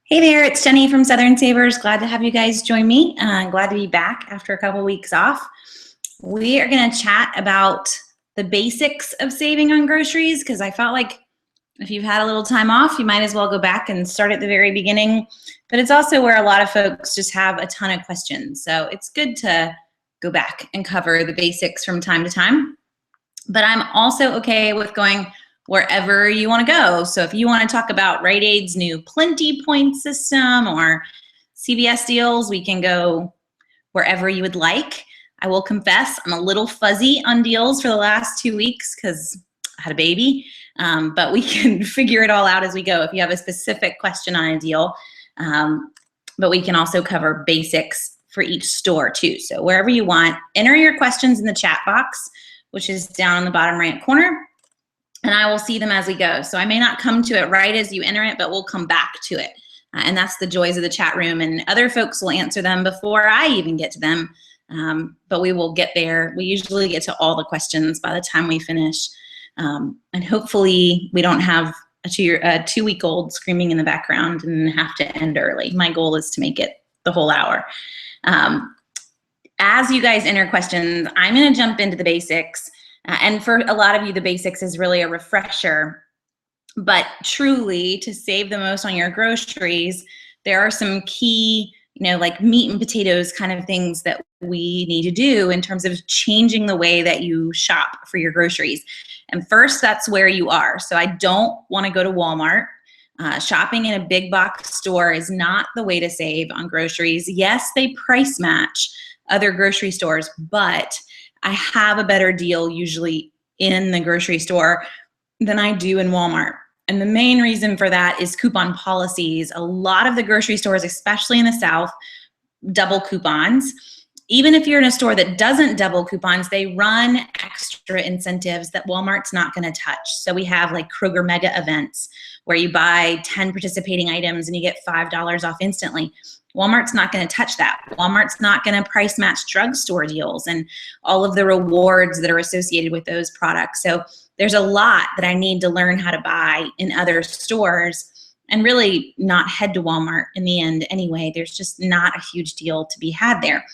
Hey there, it's Jenny from Southern Savers. Glad to have you guys join me. Glad to be back after a couple weeks off. We are going to chat about the basics of saving on groceries because I felt like if you've had a little time off, you might as well go back and start at the very beginning. But it's also where a lot of folks just have a ton of questions. So it's good to go back and cover the basics from time to time. But I'm also okay with going wherever you want to go. So if you want to talk about Rite Aid's new Plenty Point system or CVS deals, we can go wherever you would like. I will confess, I'm a little fuzzy on deals for the last 2 weeks because I had a baby, but we can figure it all out as we go if you have a specific question on a deal. But we can also cover basics for each store too. So wherever you want, enter your questions in the chat box, which is down in the bottom right corner, and I will see them as we go. So I may not come to it right as you enter it, but we'll come back to it. And that's the joys of the chat room, and other folks will answer them before I even get to them, but we will get there. We usually get to all the questions by the time we finish, and hopefully we don't have a 2-week-old screaming in the background and have to end early. My goal is to make it the whole hour. As you guys enter questions, I'm going to jump into the basics. And for a lot of you, the basics is really a refresher. But truly, to save the most on your groceries, there are some key, like meat and potatoes kind of things that we need to do in terms of changing the way that you shop for your groceries. And first, that's where you are. So I don't want to go to Walmart. Shopping in a big box store is not the way to save on groceries. Yes, they price match other grocery stores, but I have a better deal usually in the grocery store than I do in Walmart. And the main reason for that is coupon policies. A lot of the grocery stores, especially in the South, double coupons. Even if you're in a store that doesn't double coupons, they run extra incentives that Walmart's not going to touch. So we have like Kroger mega events where you buy 10 participating items and you get $5 off instantly. Walmart's not going to touch that. Walmart's not going to price match drugstore deals and all of the rewards that are associated with those products. So there's a lot that I need to learn how to buy in other stores and really not head to Walmart in the end anyway. There's just not a huge deal to be had there.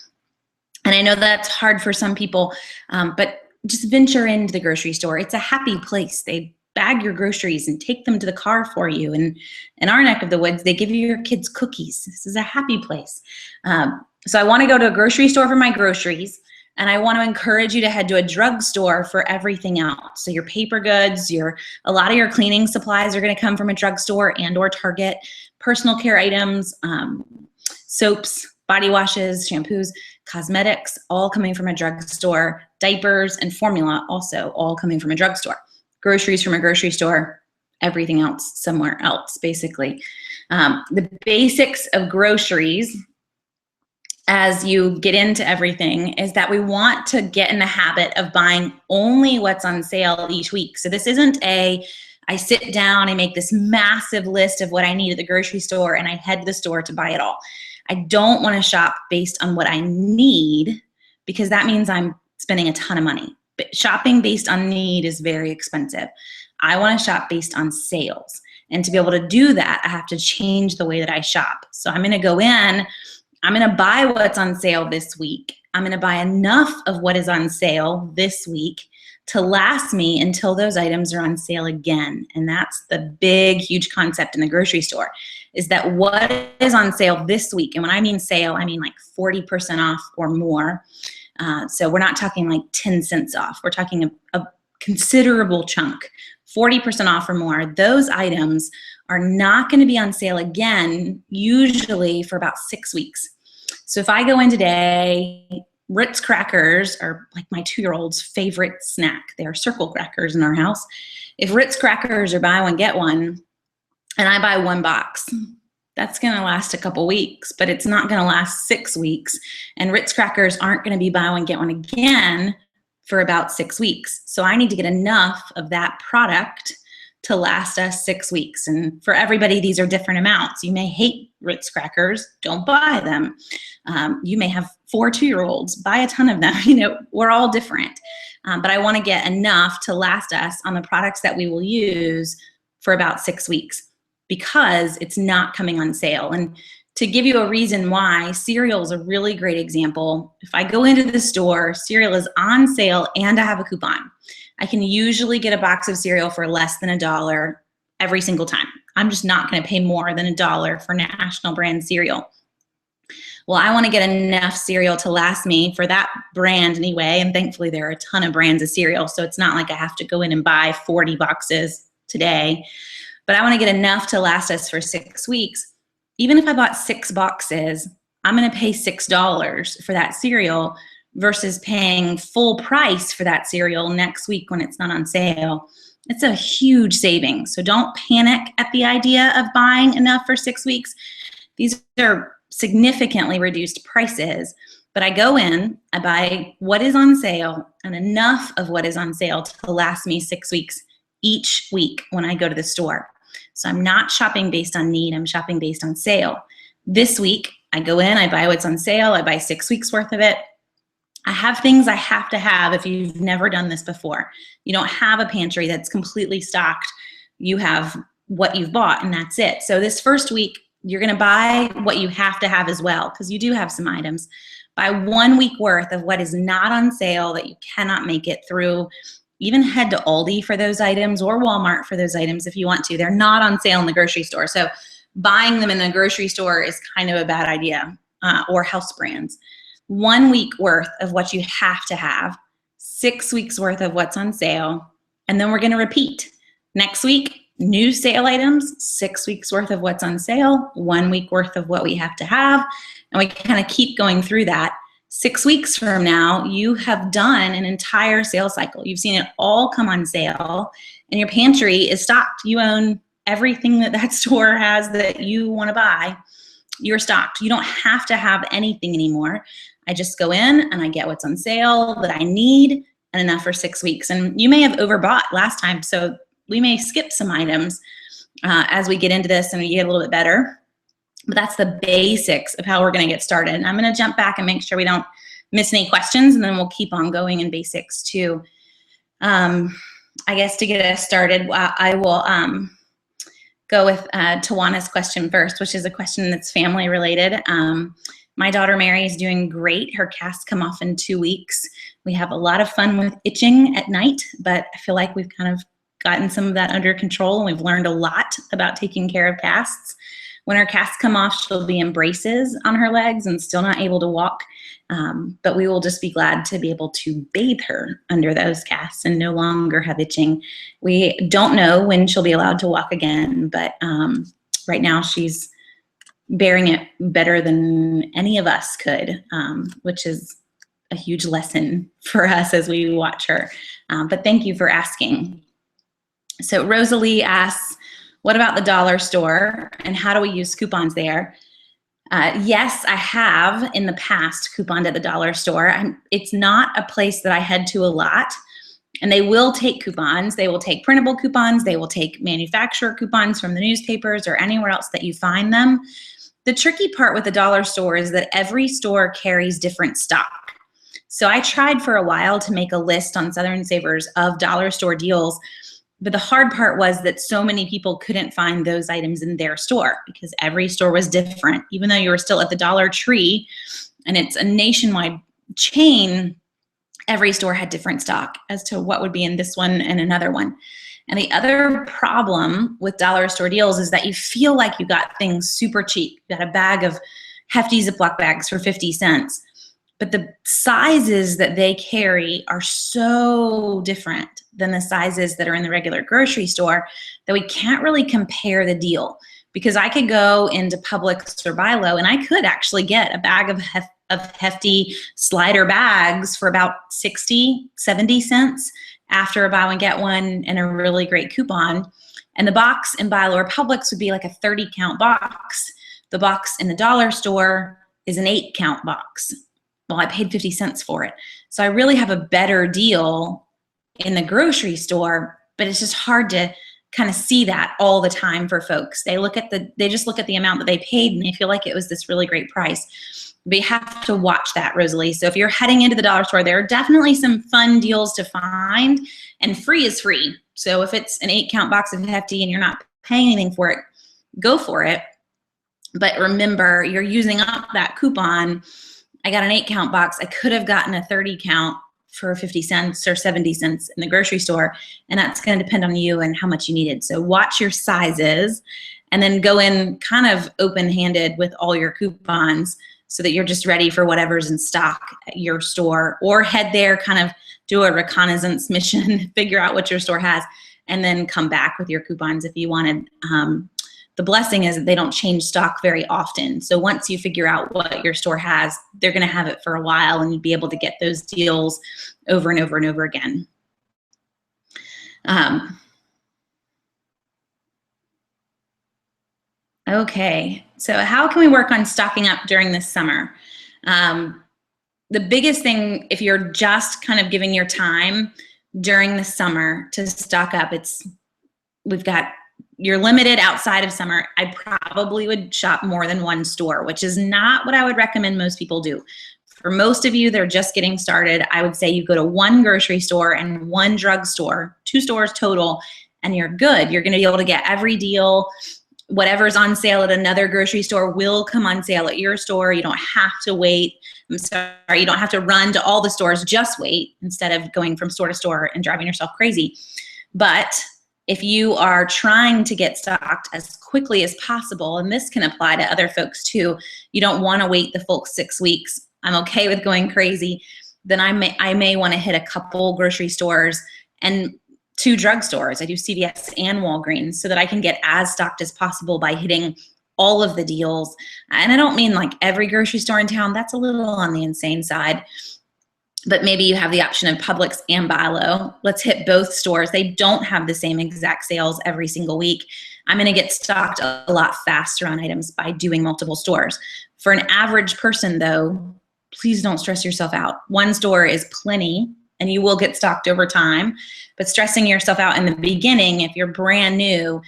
And I know that's hard for some people, but just venture into the grocery store. It's a happy place. They bag your groceries and take them to the car for you. And in our neck of the woods, they give you your kids cookies. This is a happy place. So I want to go to a grocery store for my groceries, and I want to encourage you to head to a drugstore for everything else. So your paper goods, a lot of your cleaning supplies are going to come from a drugstore and or Target. Personal care items, soaps, body washes, shampoos, cosmetics, all coming from a drugstore. Diapers and formula also all coming from a drugstore. Groceries from a grocery store, everything else somewhere else, basically. The basics of groceries as you get into everything is that we want to get in the habit of buying only what's on sale each week. So this isn't I sit down, I make this massive list of what I need at the grocery store and I head to the store to buy it all. I don't want to shop based on what I need because that means I'm spending a ton of money. But shopping based on need is very expensive. I want to shop based on sales. And to be able to do that, I have to change the way that I shop. So I'm going to go in, I'm going to buy what's on sale this week. I'm going to buy enough of what is on sale this week to last me until those items are on sale again. And that's the big, huge concept in the grocery store, is that what is on sale this week, and when I mean sale, I mean like 40% off or more. So we're not talking like 10 cents off. We're talking a considerable chunk, 40% off or more. Those items are not going to be on sale again, usually for about 6 weeks. So if I go in today, Ritz crackers are like my 2-year-old's favorite snack. They are circle crackers in our house. If Ritz crackers are buy one, get one, and I buy 1 box, that's going to last a couple weeks, but it's not going to last 6 weeks. And Ritz crackers aren't going to be buy one, get one again for about 6 weeks. So I need to get enough of that product to last us 6 weeks. And for everybody, these are different amounts. You may hate Ritz crackers, don't buy them. You may have 4 2-year-olds, buy a ton of them. We're all different. But I want to get enough to last us on the products that we will use for about 6 weeks. because it's not coming on sale. And to give you a reason why, cereal is a really great example. If I go into the store, cereal is on sale and I have a coupon. I can usually get a box of cereal for less than $1 every single time. I'm just not going to pay more than $1 for national brand cereal. Well, I want to get enough cereal to last me for that brand anyway, and thankfully there are a ton of brands of cereal, so it's not like I have to go in and buy 40 boxes today. But I want to get enough to last us for 6 weeks. Even if I bought 6 boxes, I'm going to pay $6 for that cereal versus paying full price for that cereal next week when it's not on sale. It's a huge savings. So don't panic at the idea of buying enough for 6 weeks. These are significantly reduced prices, but I go in, I buy what is on sale and enough of what is on sale to last me 6 weeks each week when I go to the store. So I'm not shopping based on need, I'm shopping based on sale. This week, I go in, I buy what's on sale, I buy 6 weeks worth of it. I have things I have to have if you've never done this before. You don't have a pantry that's completely stocked. You have what you've bought and that's it. So this first week, you're gonna buy what you have to have as well, because you do have some items. Buy 1 week worth of what is not on sale that you cannot make it through. Even head to Aldi for those items or Walmart for those items if you want to. They're not on sale in the grocery store. So buying them in the grocery store is kind of a bad idea, or house brands. 1 week worth of what you have to have, 6 weeks worth of what's on sale, and then we're gonna repeat. Next week, new sale items, 6 weeks worth of what's on sale, 1 week worth of what we have to have, and we kind of keep going through that. 6 weeks from now, you have done an entire sales cycle. You've seen it all come on sale, and your pantry is stocked. You own everything that that store has that you want to buy. You're stocked. You don't have to have anything anymore. I just go in and I get what's on sale that I need and enough for 6 weeks. And you may have overbought last time, so we may skip some items as we get into this and we get a little bit better. But that's the basics of how we're going to get started. And I'm going to jump back and make sure we don't miss any questions, and then we'll keep on going in basics too. I guess to get us started, I will go with Tawana's question first, which is a question that's family related. My daughter Mary is doing great. Her casts come off in 2 weeks. We have a lot of fun with itching at night, but I feel like we've kind of gotten some of that under control, and we've learned a lot about taking care of casts. When her casts come off, she'll be in braces on her legs and still not able to walk, but we will just be glad to be able to bathe her under those casts and no longer have itching. We don't know when she'll be allowed to walk again, but right now she's bearing it better than any of us could, which is a huge lesson for us as we watch her. But thank you for asking. So Rosalie asks, what about the dollar store and how do we use coupons there? Yes, I have in the past couponed at the dollar store. It's not a place that I head to a lot, and they will take coupons. They will take printable coupons. They will take manufacturer coupons from the newspapers or anywhere else that you find them. The tricky part with the dollar store is that every store carries different stock. So I tried for a while to make a list on Southern Savers of dollar store deals, but the hard part was that so many people couldn't find those items in their store because every store was different. Even though you were still at the Dollar Tree and it's a nationwide chain, every store had different stock as to what would be in this one and another one. And the other problem with dollar store deals is that you feel like you got things super cheap. You got a bag of hefty Ziploc bags for 50 cents. But the sizes that they carry are so different than the sizes that are in the regular grocery store that we can't really compare the deal. Because I could go into Publix or Bi-Lo and I could actually get a bag of hefty slider bags for about 60, 70 cents after a buy one get one and a really great coupon. And the box in Bi-Lo or Publix would be like a 30 count box. The box in the dollar store is an 8 count box. Well, I paid 50 cents for it. So I really have a better deal in the grocery store, but it's just hard to kind of see that all the time for folks. They just look at the amount that they paid and they feel like it was this really great price. But you have to watch that, Rosalie. So if you're heading into the dollar store, there are definitely some fun deals to find, and free is free. So if it's an 8 count box of hefty and you're not paying anything for it, go for it. But remember, you're using up that coupon. I got an 8-count box. I could have gotten a 30-count for 50 cents or 70 cents in the grocery store, and that's going to depend on you and how much you needed. So watch your sizes and then go in kind of open-handed with all your coupons so that you're just ready for whatever's in stock at your store, or head there, kind of do a reconnaissance mission, figure out what your store has, and then come back with your coupons if you wanted. The blessing is that they don't change stock very often. So once you figure out what your store has, they're going to have it for a while, and you'll be able to get those deals over and over and over again. Okay, so how can we work on stocking up during this summer? The biggest thing, if you're just kind of giving your time during the summer to stock up, you're limited outside of summer. I probably would shop more than one store, which is not what I would recommend most people do. For most of you, they're just getting started. I would say you go to one grocery store and one drugstore, 2 stores total, and you're good. You're going to be able to get every deal. Whatever's on sale at another grocery store will come on sale at your store. You don't have to wait. I'm sorry, you don't have to run to all the stores, just wait instead of going from store to store and driving yourself crazy. But if you are trying to get stocked as quickly as possible, and this can apply to other folks too, you don't want to wait the full 6 weeks. I'm okay with going crazy. Then I may want to hit a couple grocery stores and 2 drugstores. I do CVS and Walgreens so that I can get as stocked as possible by hitting all of the deals. And I don't mean like every grocery store in town. That's a little on the insane side. But maybe you have the option of Publix and Bi-Lo. Let's hit both stores. They don't have the same exact sales every single week. I'm going to get stocked a lot faster on items by doing multiple stores. For an average person, though, please don't stress yourself out. One store is plenty, and you will get stocked over time. But stressing yourself out in the beginning, if you're brand new,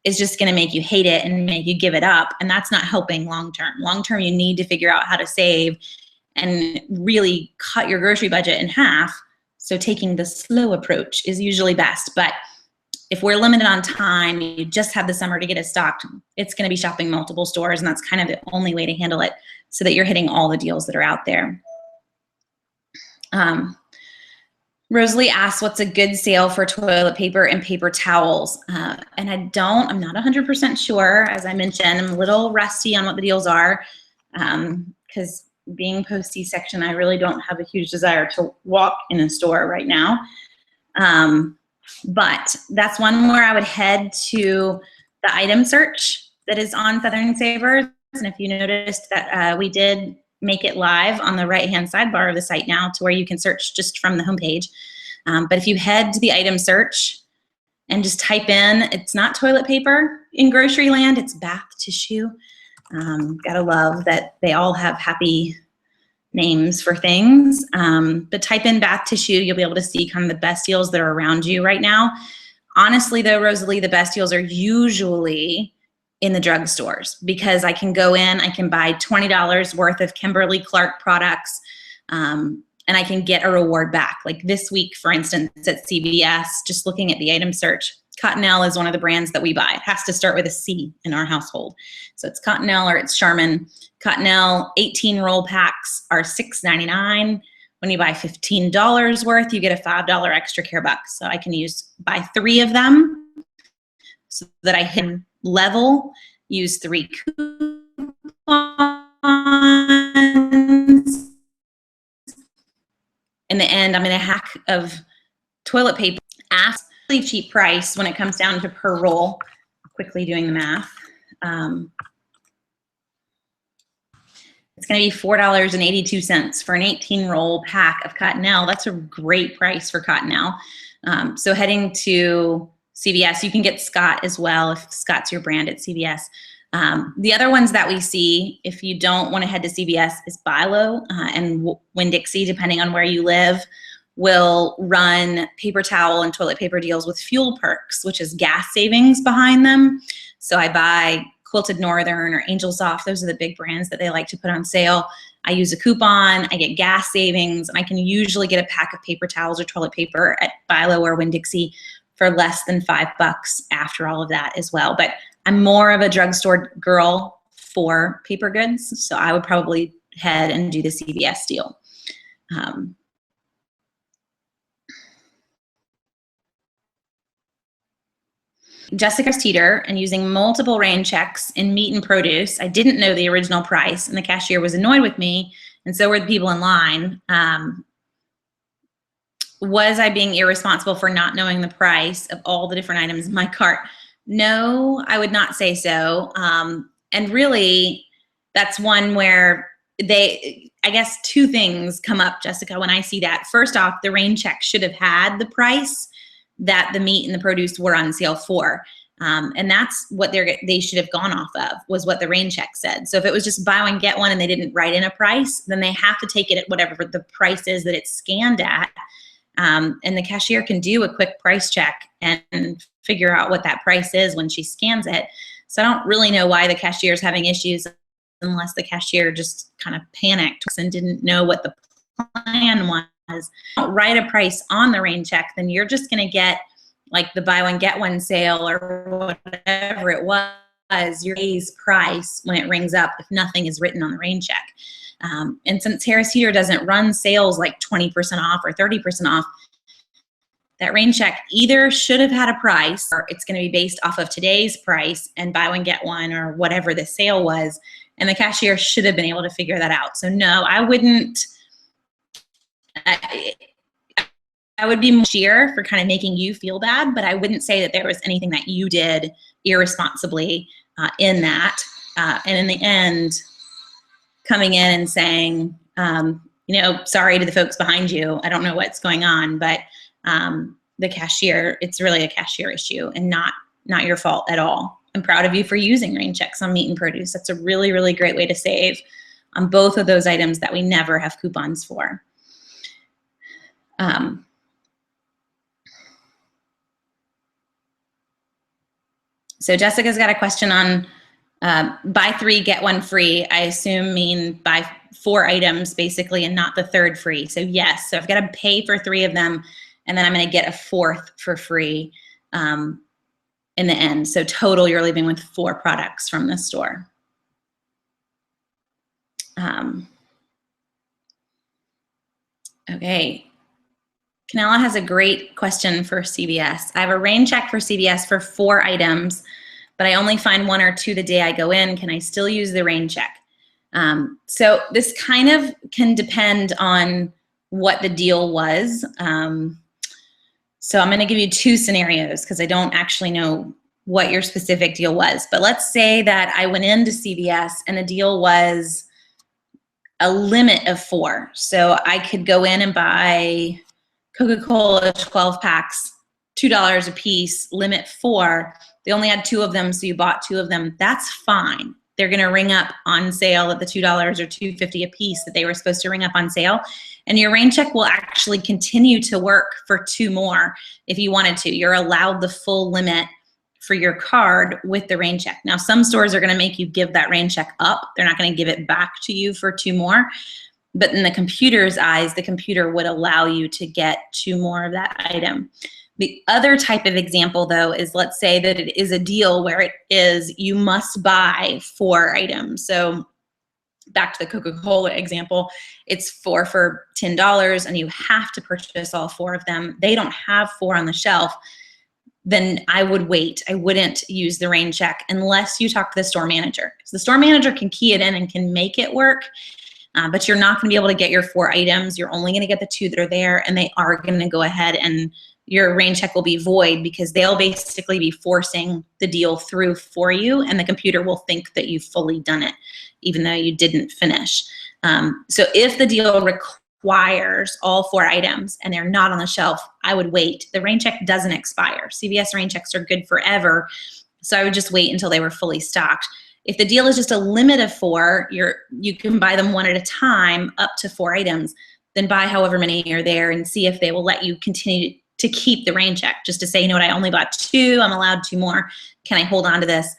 is just going to make you hate it and make you give it up. And that's not helping long term. Long term, you need to figure out how to save and really cut your grocery budget in half. So taking the slow approach is usually best. But if we're limited on time, you just have the summer to get it stocked, it's going to be shopping multiple stores, and that's kind of the only way to handle it so that you're hitting all the deals that are out there. Rosalie asks, what's a good sale for toilet paper and paper towels? And I'm not 100% sure. As I mentioned, I'm a little rusty on what the deals are because being post-C-section, I really don't have a huge desire to walk in a store right now. But that's one where I would head to the item search that is on Southern Savers. And if you noticed that we did make it live on the right-hand sidebar of the site now to where you can search just from the homepage. But if you head to the item search and just type in, it's not toilet paper in grocery land, it's bath tissue. Gotta love that they all have happy names for things. But type in bath tissue, you'll be able to see kind of the best deals that are around you right now. Honestly though, Rosalie, the best deals are usually in the drugstores because I can go in, I can buy $20 worth of Kimberly-Clark products, and I can get a reward back. Like this week, for instance, at CVS, just looking at the item search, Cottonelle is one of the brands that we buy. It has to start with a C in our household. So it's Cottonelle or it's Charmin. Cottonelle 18 roll packs are $6.99. When you buy $15 worth, you get a $5 extra care buck. So I can buy 3 of them so that I hit level, use 3 coupons. In the end, I'm in a hack of toilet paper. Ask really cheap price when it comes down to per roll. Quickly doing the math. It's going to be $4.82 for an 18 roll pack of Cottonelle. That's a great price for Cottonelle. So heading to CVS, you can get Scott as well if Scott's your brand at CVS. The other ones that we see, if you don't want to head to CVS, is Bi-Lo and Winn-Dixie, depending on where you live, will run paper towel and toilet paper deals with fuel perks, which is gas savings behind them. So I buy Quilted Northern or Angel Soft. Those are the big brands that they like to put on sale. I use a coupon, I get gas savings, and I can usually get a pack of paper towels or toilet paper at Bi-Lo or Winn-Dixie for less than $5 after all of that as well. But I'm more of a drugstore girl for paper goods, so I would probably head and do the CVS deal. Jessica's teeter and using multiple rain checks in meat and produce. I didn't know the original price, and the cashier was annoyed with me, and so were the people in line. Was I being irresponsible for not knowing the price of all the different items in my cart? No, I would not say so. And really, that's one where I guess two things come up, Jessica, when I see that. First off, the rain check should have had the price that the meat and the produce were on sale for. And that's what they should have gone off of, was what the rain check said. So if it was just buy one, get one, and they didn't write in a price, then they have to take it at whatever the price is that it's scanned at. And the cashier can do a quick price check and figure out what that price is when she scans it. So I don't really know why the cashier is having issues, unless the cashier just kind of panicked and didn't know what the plan was. Don't write a price on the rain check, then you're just going to get like the buy one, get one sale or whatever it was, your day's price when it rings up if nothing is written on the rain check. And since Harris Teeter doesn't run sales like 20% off or 30% off, that rain check either should have had a price, or it's going to be based off of today's price and buy one, get one, or whatever the sale was. And the cashier should have been able to figure that out. So no, I wouldn't. I would be more cheer for kind of making you feel bad, but I wouldn't say that there was anything that you did irresponsibly in that. And in the end, coming in and saying, you know, sorry to the folks behind you. I don't know what's going on, but the cashier, it's really a cashier issue and not your fault at all. I'm proud of you for using rain checks on meat and produce. That's a really, really great way to save on both of those items that we never have coupons for. So Jessica's got a question on buy 3, get 1 free. I assume mean buy 4 items basically and not the 3rd free. So yes, so I've got to pay for 3 of them and then I'm going to get a 4th for free in the end. So total, you're leaving with 4 products from the store. Okay. Canella has a great question for CVS. I have a rain check for CVS for 4 items, but I only find 1 or 2 the day I go in. Can I still use the rain check? So this kind of can depend on what the deal was. So I'm going to give you 2 scenarios because I don't actually know what your specific deal was. But let's say that I went into CVS and the deal was a limit of 4. So I could go in and buy Coca-Cola 12 packs, $2 a piece, limit 4. They only had 2 of them, so you bought 2 of them. That's fine. They're going to ring up on sale at the $2 or $2.50 a piece that they were supposed to ring up on sale. And your rain check will actually continue to work for 2 more if you wanted to. You're allowed the full limit for your card with the rain check. Now, some stores are going to make you give that rain check up. They're not going to give it back to you for 2 more. But in the computer's eyes, the computer would allow you to get 2 more of that item. The other type of example, though, is let's say that it is a deal where it is you must buy 4 items. So back to the Coca-Cola example, it's 4 for $10 and you have to purchase all 4 of them. They don't have 4 on the shelf. Then I would wait. I wouldn't use the rain check unless you talk to the store manager. Because the store manager can key it in and can make it work. But you're not going to be able to get your 4 items. You're only going to get the 2 that are there, and they are going to go ahead and your rain check will be void because they'll basically be forcing the deal through for you, and the computer will think that you've fully done it, even though you didn't finish. So if the deal requires all 4 items and they're not on the shelf, I would wait. The rain check doesn't expire. CVS rain checks are good forever, so I would just wait until they were fully stocked. If the deal is just a limit of 4, you can buy them 1 at a time, up to 4 items, then buy however many are there and see if they will let you continue to keep the rain check. Just to say, you know what, I only bought 2, I'm allowed 2 more. Can I hold on to this?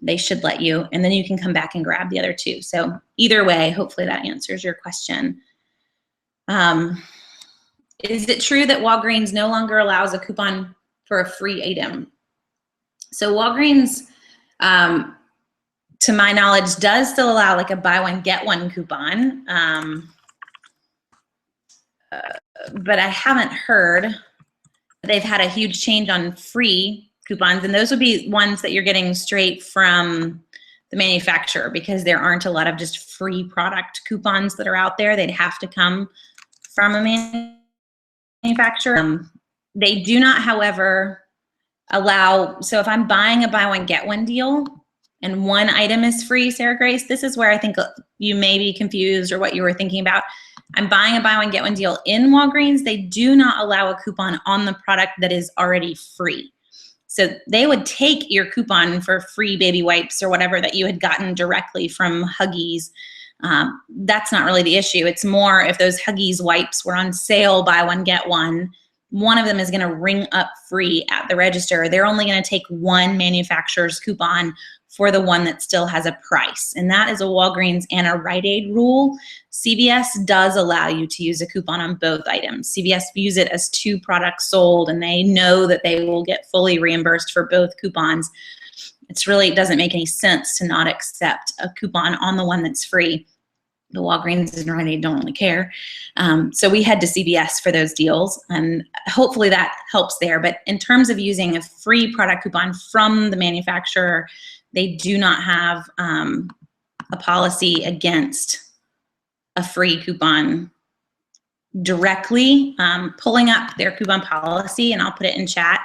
They should let you, and then you can come back and grab the other 2. So either way, hopefully that answers your question. Is it true that Walgreens no longer allows a coupon for a free item. So Walgreens, to my knowledge, does still allow like a buy one, get one coupon. But I haven't heard they've had a huge change on free coupons, and those would be ones that you're getting straight from the manufacturer, because there aren't a lot of just free product coupons that are out there. They'd have to come from a manufacturer. They do not, however, allow, so if I'm buying a buy one, get one deal and one item is free, Sarah Grace, this is where I think you may be confused or what you were thinking about. I'm buying a buy one, get one deal in Walgreens. They do not allow a coupon on the product that is already free. So they would take your coupon for free baby wipes or whatever that you had gotten directly from Huggies. That's not really the issue. It's more if those Huggies wipes were on sale, buy one, get one of them is going to ring up free at the register. They're only going to take one manufacturer's coupon for the one that still has a price. And that is a Walgreens and a Rite Aid rule. CVS does allow you to use a coupon on both items. CVS views it as two products sold, and they know that they will get fully reimbursed for both coupons. It doesn't make any sense to not accept a coupon on the one that's free. The Walgreens and Rite Aid don't really care. So we head to CVS for those deals, and hopefully that helps there. But in terms of using a free product coupon from the manufacturer, they do not have a policy against a free coupon directly. Pulling up their coupon policy, and I'll put it in chat,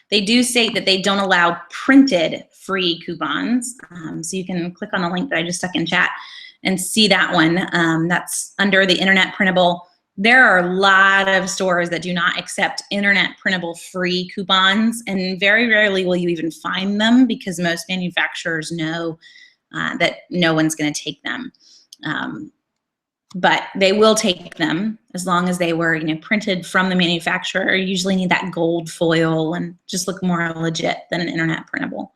they do state that they don't allow printed free coupons. So you can click on the link that I just stuck in chat and see that one. That's under the internet printable. There are a lot of stores that do not accept internet printable free coupons, and very rarely will you even find them, because most manufacturers know that no one's going to take them. But they will take them as long as they were, printed from the manufacturer. You usually need that gold foil and just look more legit than an internet printable.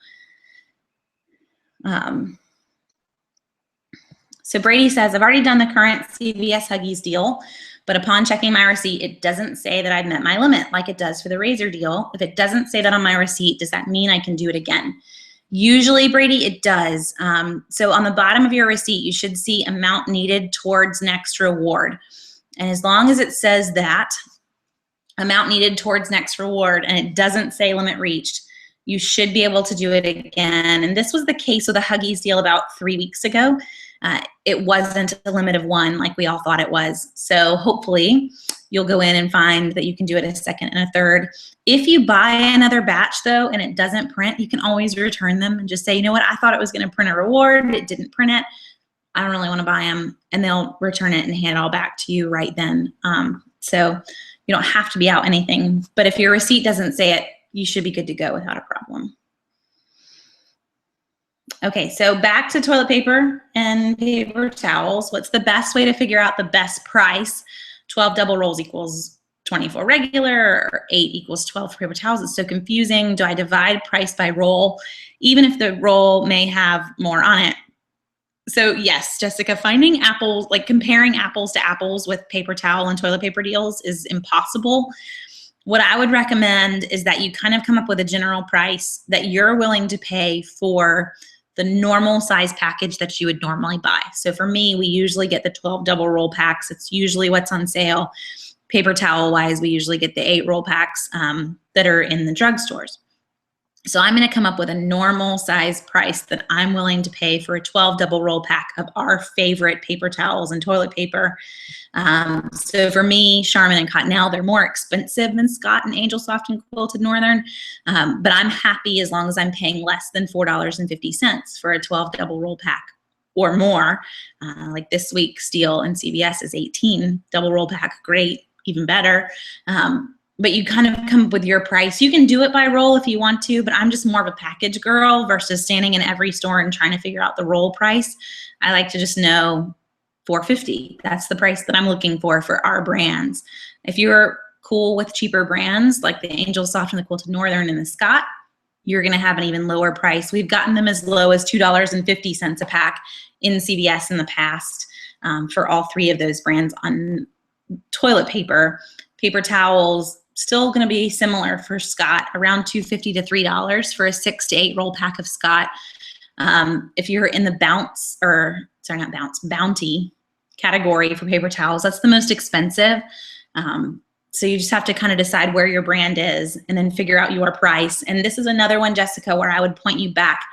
So Brady says, I've already done the current CVS Huggies deal, but upon checking my receipt, it doesn't say that I've met my limit like it does for the razor deal. If it doesn't say that on my receipt, does that mean I can do it again? Usually, Brady, it does. So on the bottom of your receipt, you should see amount needed towards next reward. And as long as it says that, amount needed towards next reward, and it doesn't say limit reached, you should be able to do it again. And this was the case with the Huggies deal about 3 weeks ago. It wasn't a limit of one like we all thought it was. So hopefully you'll go in and find that you can do it a second and a third. If you buy another batch though, and it doesn't print, you can always return them and just say, you know what, I thought it was gonna print a reward, it didn't print it, I don't really wanna buy them, and they'll return it and hand it all back to you right then. So you don't have to be out anything, but if your receipt doesn't say it, you should be good to go without a problem. Okay, so back to toilet paper and paper towels. What's the best way to figure out the best price? 12 double rolls equals 24 regular, or 8 equals 12 for paper towels. It's so confusing. Do I divide price by roll, even if the roll may have more on it? So yes, Jessica, finding apples, like comparing apples to apples with paper towel and toilet paper deals is impossible. What I would recommend is that you kind of come up with a general price that you're willing to pay for the normal size package that you would normally buy. So for me, we usually get the 12 double roll packs. It's usually what's on sale. Paper towel wise, we usually get the 8 roll packs that are in the drugstores. So I'm gonna come up with a normal size price that I'm willing to pay for a 12 double roll pack of our favorite paper towels and toilet paper. So for me, Charmin and Cottonelle, they're more expensive than Scott and Angel Soft and Quilted Northern, but I'm happy as long as I'm paying less than $4.50 for a 12 double roll pack or more. Like this week's deal in CVS is 18 double roll pack, great, even better. But you kind of come up with your price. You can do it by roll if you want to, but I'm just more of a package girl versus standing in every store and trying to figure out the roll price. I like to just know $4.50. That's the price that I'm looking for our brands. If you're cool with cheaper brands like the Angel Soft and the Quilted Northern and the Scott, you're gonna have an even lower price. We've gotten them as low as $2.50 a pack in CVS in the past for all 3 of those brands on toilet paper. Paper towels, still going to be similar for Scott, around $2.50 to $3 for a 6 to 8 roll pack of Scott. If you're in the Bounty category for paper towels, that's the most expensive. So you just have to kind of decide where your brand is and then figure out your price. And this is another one, Jessica, where I would point you back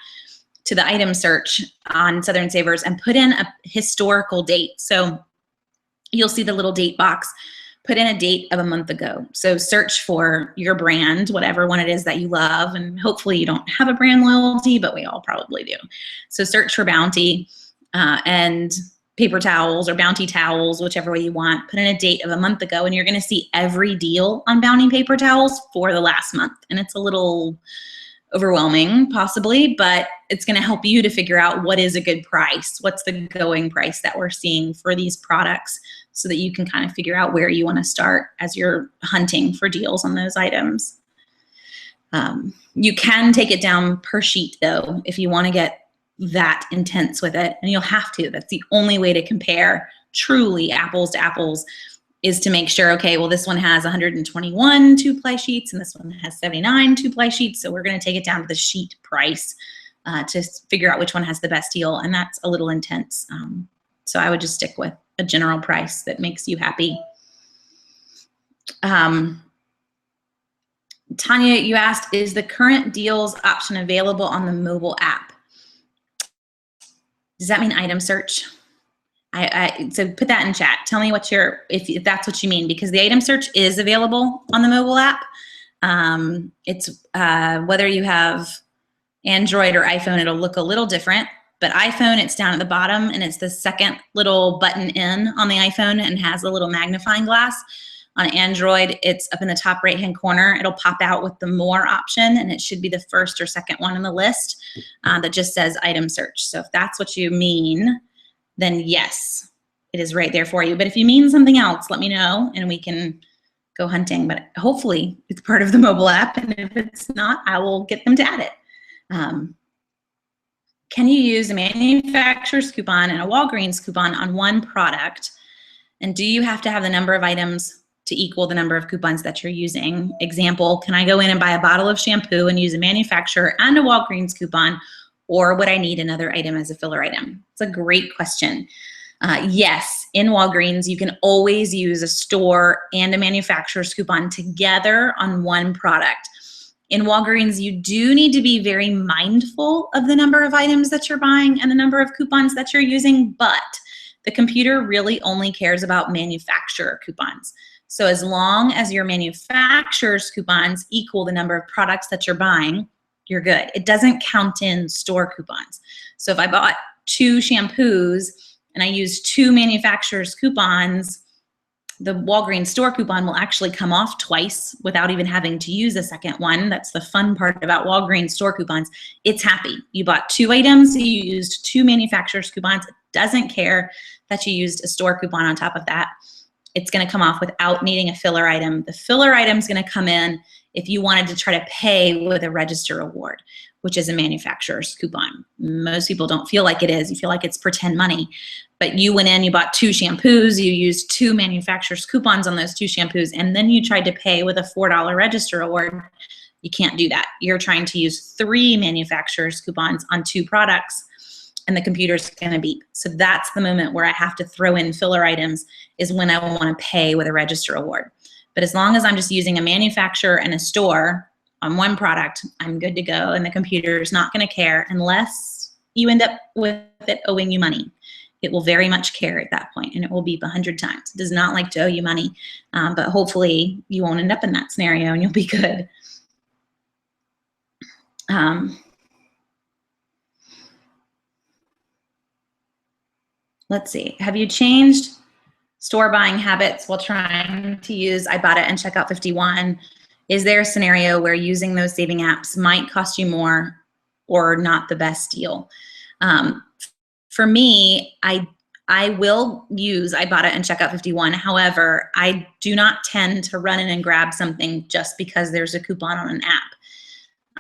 to the item search on Southern Savers and put in a historical date. So you'll see the little date box. Put in a date of a month ago. So search for your brand, whatever one it is that you love, and hopefully you don't have a brand loyalty, but we all probably do. So search for Bounty and paper towels or Bounty towels, whichever way you want. Put in a date of a month ago, and you're gonna see every deal on Bounty paper towels for the last month. And it's a little overwhelming, possibly, but it's gonna help you to figure out what is a good price, what's the going price that we're seeing for these products, so that you can kind of figure out where you want to start as you're hunting for deals on those items. You can take it down per sheet though, if you want to get that intense with it, and you'll have to. That's the only way to compare truly apples to apples, is to make sure, okay, well, this one has 121 two-ply sheets and this one has 79 two-ply sheets, so we're going to take it down to the sheet price to figure out which one has the best deal, and that's a little intense. So I would just stick with a general price that makes you happy. Tanya, you asked, is the current deals option available on the mobile app? Does that mean item search? So put that in chat. Tell me what if that's what you mean, because the item search is available on the mobile app. It's whether you have Android or iPhone, it'll look a little different. But iPhone, it's down at the bottom, and it's the second little button in on the iPhone and has a little magnifying glass. On Android, it's up in the top right-hand corner. It'll pop out with the more option, and it should be the first or second one on the list that just says item search. So if that's what you mean, then yes, it is right there for you. But if you mean something else, let me know, and we can go hunting. But hopefully it's part of the mobile app, and if it's not, I will get them to add it. Can you use a manufacturer's coupon and a Walgreens coupon on one product? And do you have to have the number of items to equal the number of coupons that you're using? Example, can I go in and buy a bottle of shampoo and use a manufacturer and a Walgreens coupon, or would I need another item as a filler item? It's a great question. Yes, in Walgreens, you can always use a store and a manufacturer's coupon together on one product. In Walgreens, you do need to be very mindful of the number of items that you're buying and the number of coupons that you're using, but the computer really only cares about manufacturer coupons. So as long as your manufacturer's coupons equal the number of products that you're buying, you're good. It doesn't count in store coupons. So if I bought 2 shampoos and I used 2 manufacturer's coupons, the Walgreens store coupon will actually come off twice without even having to use a second one. That's the fun part about Walgreens store coupons. It's happy. You bought 2 items, you used 2 manufacturer's coupons. It doesn't care that you used a store coupon on top of that. It's gonna come off without needing a filler item. The filler item's gonna come in if you wanted to try to pay with a register reward, which is a manufacturer's coupon. Most people don't feel like it is. You feel like it's pretend money. But you went in, you bought 2 shampoos, you used 2 manufacturer's coupons on those 2 shampoos, and then you tried to pay with a $4 register reward. You can't do that. You're trying to use 3 manufacturer's coupons on 2 products, and the computer's gonna beep. So that's the moment where I have to throw in filler items, is when I wanna pay with a register reward. But as long as I'm just using a manufacturer and a store on one product, I'm good to go, and the computer's not gonna care unless you end up with it owing you money. It will very much care at that point, and it will beep 100 times. It does not like to owe you money, but hopefully you won't end up in that scenario and you'll be good. Let's see, have you changed store buying habits while trying to use Ibotta and Checkout 51? Is there a scenario where using those saving apps might cost you more or not the best deal? For me, I will use Ibotta and Checkout 51. However, I do not tend to run in and grab something just because there's a coupon on an app.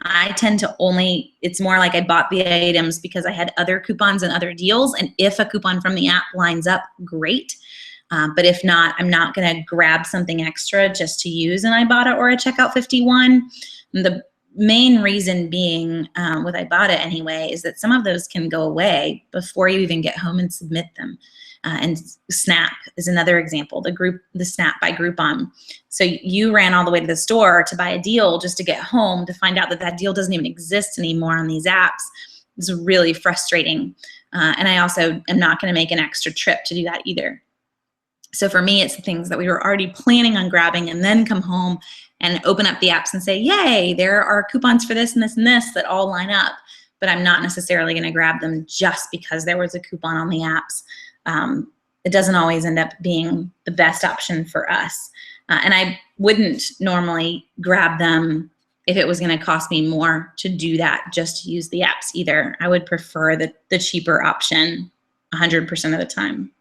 I tend to it's more like I bought the items because I had other coupons and other deals, and if a coupon from the app lines up, great. But if not, I'm not going to grab something extra just to use an Ibotta or a Checkout 51. And the main reason being with Ibotta anyway is that some of those can go away before you even get home and submit them. And Snap is another example, the Snap by Groupon. So you ran all the way to the store to buy a deal just to get home to find out that that deal doesn't even exist anymore on these apps. It's really frustrating. And I also am not going to make an extra trip to do that either. So for me, it's the things that we were already planning on grabbing and then come home and open up the apps and say, yay, there are coupons for this and this and this that all line up. But I'm not necessarily going to grab them just because there was a coupon on the apps. It doesn't always end up being the best option for us. And I wouldn't normally grab them if it was going to cost me more to do that just to use the apps either. I would prefer the cheaper option 100% of the time.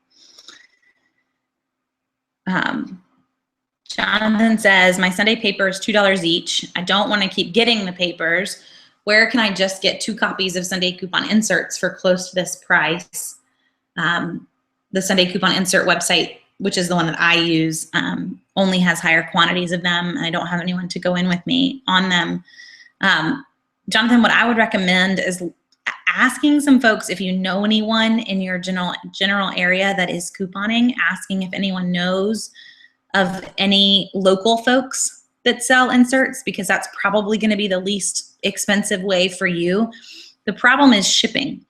Jonathan says, my Sunday paper is $2 each. I don't want to keep getting the papers. Where can I just get 2 copies of Sunday coupon inserts for close to this price? The Sunday coupon insert website, which is the one that I use, only has higher quantities of them. And I don't have anyone to go in with me on them. Jonathan, what I would recommend is asking some folks, if you know anyone in your general area that is couponing, asking if anyone knows of any local folks that sell inserts, because that's probably going to be the least expensive way for you. The problem is shipping.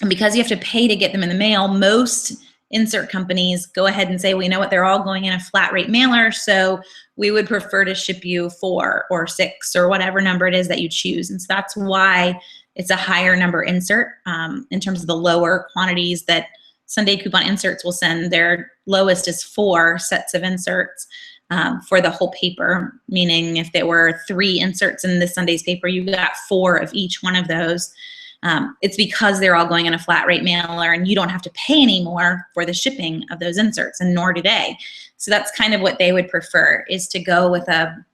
And because you have to pay to get them in the mail, most insert companies go ahead and say, well, you know what, they're all going in a flat rate mailer, so we would prefer to ship you 4 or 6 or whatever number it is that you choose. And so that's why it's a higher number insert in terms of the lower quantities that Sunday coupon inserts will send. Their lowest is 4 sets of inserts for the whole paper, meaning if there were 3 inserts in this Sunday's paper, you got 4 of each one of those. It's because they're all going in a flat rate mailer and you don't have to pay anymore for the shipping of those inserts, and nor do they. So that's kind of what they would prefer, is to go with a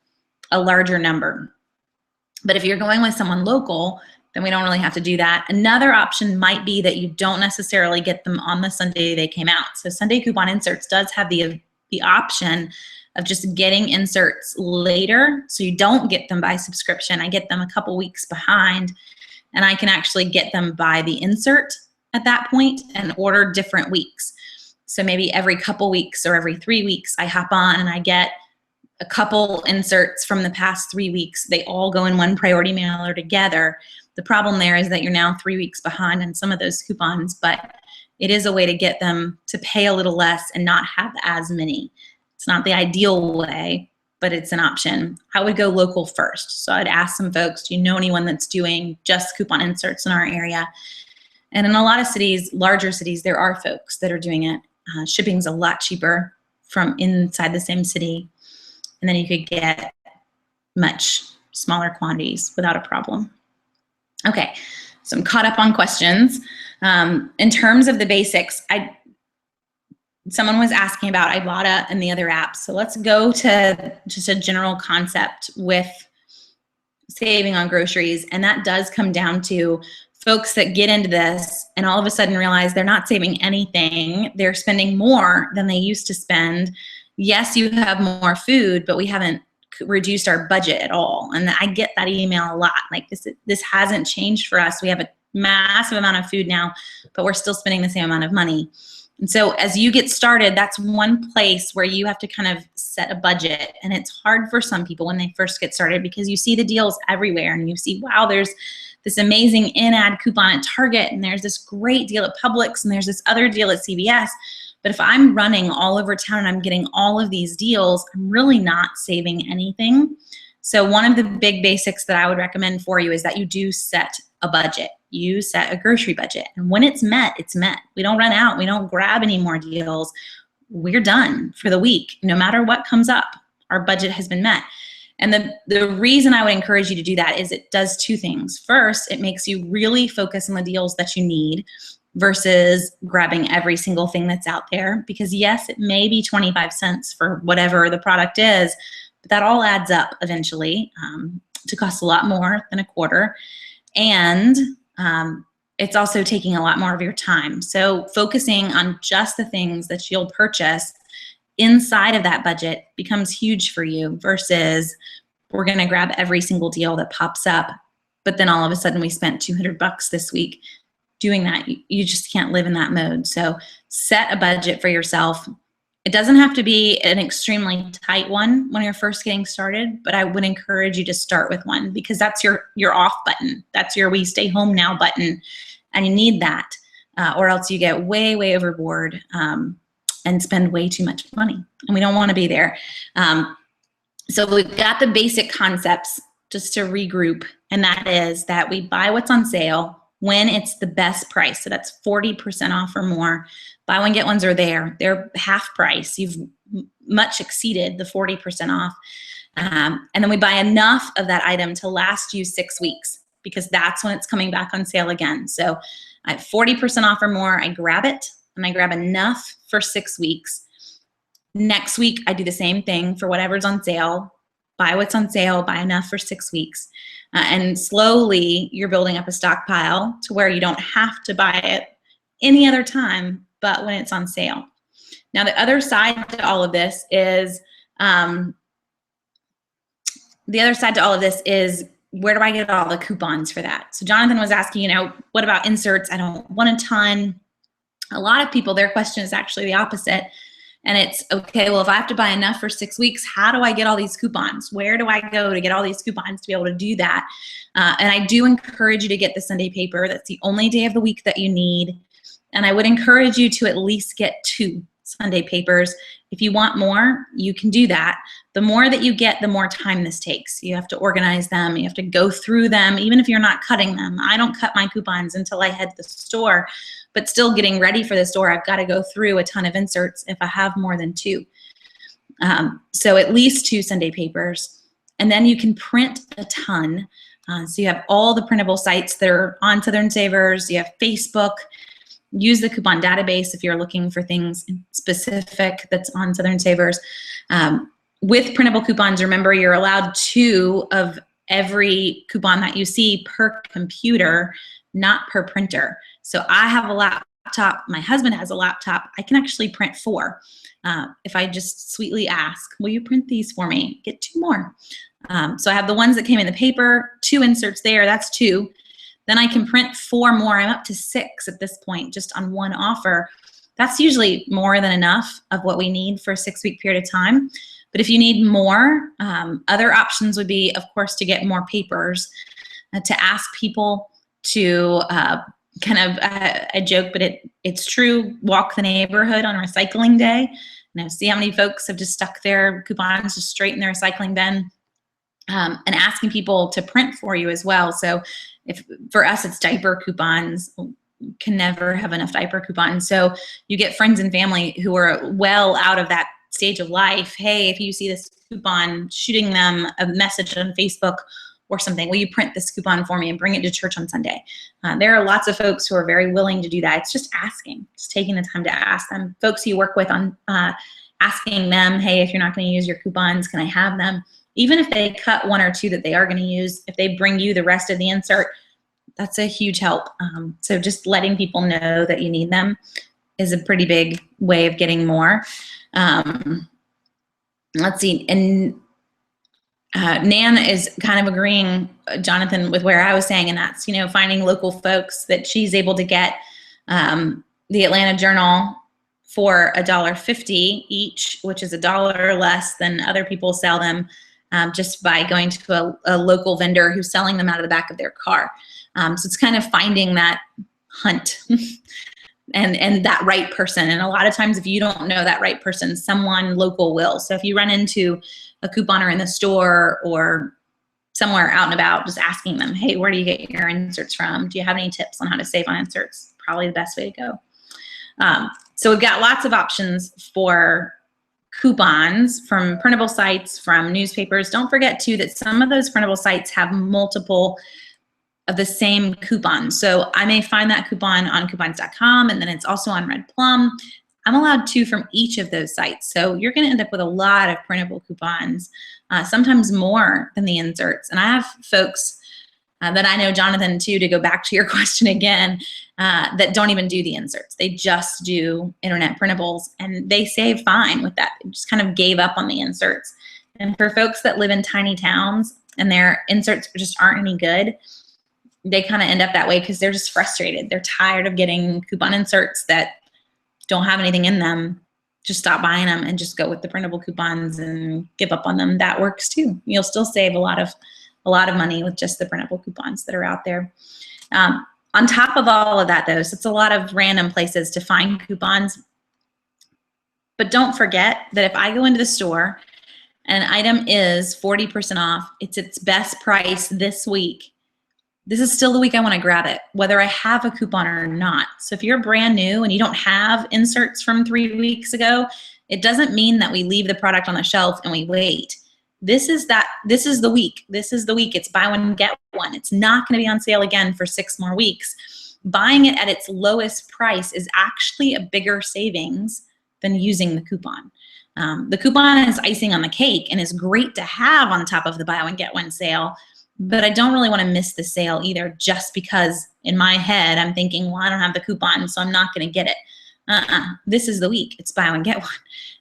larger number. But if you're going with someone local, then we don't really have to do that. Another option might be that you don't necessarily get them on the Sunday they came out. So Sunday coupon inserts does have the option of just getting inserts later, so you don't get them by subscription. I get them a couple weeks behind, and I can actually get them by the insert at that point and order different weeks. So maybe every couple weeks or every 3 weeks, I hop on and I get a couple inserts from the past 3 weeks. They all go in one priority mailer together. The problem there is that you're now 3 weeks behind on some of those coupons, but it is a way to get them to pay a little less and not have as many. It's not the ideal way, but it's an option. I would go local first. So I'd ask some folks, do you know anyone that's doing just coupon inserts in our area? And in a lot of cities, larger cities, there are folks that are doing it. Shipping's a lot cheaper from inside the same city. And then you could get much smaller quantities without a problem. Okay, so I'm caught up on questions. In terms of the basics, someone was asking about Ibotta and the other apps. So let's go to just a general concept with saving on groceries. And that does come down to folks that get into this and all of a sudden realize they're not saving anything. They're spending more than they used to spend. Yes, you have more food, but we haven't reduced our budget at all. And I get that email a lot. Like, this hasn't changed for us. We have a massive amount of food now, but we're still spending the same amount of money. And so as you get started, that's one place where you have to kind of set a budget. And it's hard for some people when they first get started because you see the deals everywhere and you see, wow, there's this amazing in-ad coupon at Target, and there's this great deal at Publix, and there's this other deal at CVS. But if I'm running all over town and I'm getting all of these deals, I'm really not saving anything. So one of the big basics that I would recommend for you is that you do set a budget. You set a grocery budget. And when it's met, it's met. We don't run out. We don't grab any more deals. We're done for the week. No matter what comes up, our budget has been met. And the reason I would encourage you to do that is it does 2 things. First, it makes you really focus on the deals that you need versus grabbing every single thing that's out there. Because yes, it may be 25 cents for whatever the product is, but that all adds up eventually to cost a lot more than a quarter. And it's also taking a lot more of your time. So focusing on just the things that you'll purchase inside of that budget becomes huge for you versus we're going to grab every single deal that pops up, but then all of a sudden we spent $200 this week. Doing that, you just can't live in that mode. So set a budget for yourself. It doesn't have to be an extremely tight one when you're first getting started, but I would encourage you to start with one because that's your off button. That's your we stay home now button, and you need that, or else you get way, way overboard and spend way too much money, and we don't want to be there. So we've got the basic concepts just to regroup, and that is that we buy what's on sale when it's the best price. So that's 40% off or more. Buy one, get ones are there. They're half price. You've much exceeded the 40% off. And then we buy enough of that item to last you 6 weeks because that's when it's coming back on sale again. So at 40% off or more, I grab it and I grab enough for 6 weeks. Next week, I do the same thing for whatever's on sale. Buy what's on sale, buy enough for 6 weeks. And slowly, you're building up a stockpile to where you don't have to buy it any other time but when it's on sale. Now, the other side to all of this is, where do I get all the coupons for that? So Jonathan was asking, what about inserts? I don't want a ton. A lot of people, their question is actually the opposite. And it's, okay, well, if I have to buy enough for 6 weeks, how do I get all these coupons? Where do I go to get all these coupons to be able to do that? And I do encourage you to get the Sunday paper. That's the only day of the week that you need. And I would encourage you to at least get 2 Sunday papers. If you want more, you can do that. The more that you get, the more time this takes. You have to organize them. You have to go through them, even if you're not cutting them. I don't cut my coupons until I head to the store, but still getting ready for the store, I've got to go through a ton of inserts if I have more than 2. So at least 2 Sunday papers. And then you can print a ton. So you have all the printable sites that are on Southern Savers. You have Facebook. Use the coupon database if you're looking for things specific that's on Southern Savers. With printable coupons, remember you're allowed 2 of every coupon that you see per computer, not per printer. So I have a laptop, my husband has a laptop, I can actually print 4. If I just sweetly ask, will you print these for me? Get 2 more. So I have the ones that came in the paper, 2 inserts there, that's 2. Then I can print 4 more. I'm up to 6 at this point, just on one offer. That's usually more than enough of what we need for a 6-week period of time. But if you need more, other options would be, of course, to get more papers, to ask people to I joke, but it's true, walk the neighborhood on recycling day. See how many folks have just stuck their coupons just straight in their recycling bin, and asking people to print for you as well. So if for us it's diaper coupons, can never have enough diaper coupons. So you get friends and family who are well out of that stage of life. Hey, if you see this coupon, shooting them a message on Facebook or something, will you print this coupon for me and bring it to church on Sunday? There are lots of folks who are very willing to do that. It's just asking, just taking the time to ask them. Folks you work with on asking them, hey, if you're not going to use your coupons, can I have them? Even if they cut 1 or 2 that they are going to use, if they bring you the rest of the insert, that's a huge help. So just letting people know that you need them is a pretty big way of getting more. Let's see, and Nan is kind of agreeing, Jonathan, with where I was saying, and that's, finding local folks that she's able to get the Atlanta Journal for $1.50 each, which is $1 less than other people sell them, just by going to a local vendor who's selling them out of the back of their car. So it's kind of finding that hunt and that right person. And a lot of times if you don't know that right person, someone local will. So if you run into a couponer in the store or somewhere out and about, just asking them, hey, where do you get your inserts from? Do you have any tips on how to save on inserts? Probably the best way to go. So we've got lots of options for coupons from printable sites, from newspapers. Don't forget too that some of those printable sites have multiple of the same coupon. So I may find that coupon on coupons.com, and then it's also on Red Plum. I'm allowed 2 from each of those sites. So you're going to end up with a lot of printable coupons, sometimes more than the inserts. And I have folks that I know, Jonathan, too, to go back to your question again, that don't even do the inserts. They just do internet printables, and they save fine with that. They just kind of gave up on the inserts. And for folks that live in tiny towns and their inserts just aren't any good, they kind of end up that way because they're just frustrated. They're tired of getting coupon inserts that don't have anything in them. Just stop buying them and just go with the printable coupons and give up on them. That works too. You'll still save a lot of money with just the printable coupons that are out there. On top of all of that, though, so it's a lot of random places to find coupons. But don't forget that if I go into the store and an item is 40% off, it's its best price this week, this is still the week I want to grab it, whether I have a coupon or not. So if you're brand new and you don't have inserts from 3 weeks ago, it doesn't mean that we leave the product on the shelf and we wait. This is the week. This is the week. It's buy one, get one. It's not going to be on sale again for 6 more weeks. Buying it at its lowest price is actually a bigger savings than using the coupon. The coupon is icing on the cake and is great to have on top of the buy one, get one sale. But I don't really want to miss the sale either, just because in my head I'm thinking, well, I don't have the coupon, so I'm not going to get it. This is the week. It's buy one, get one.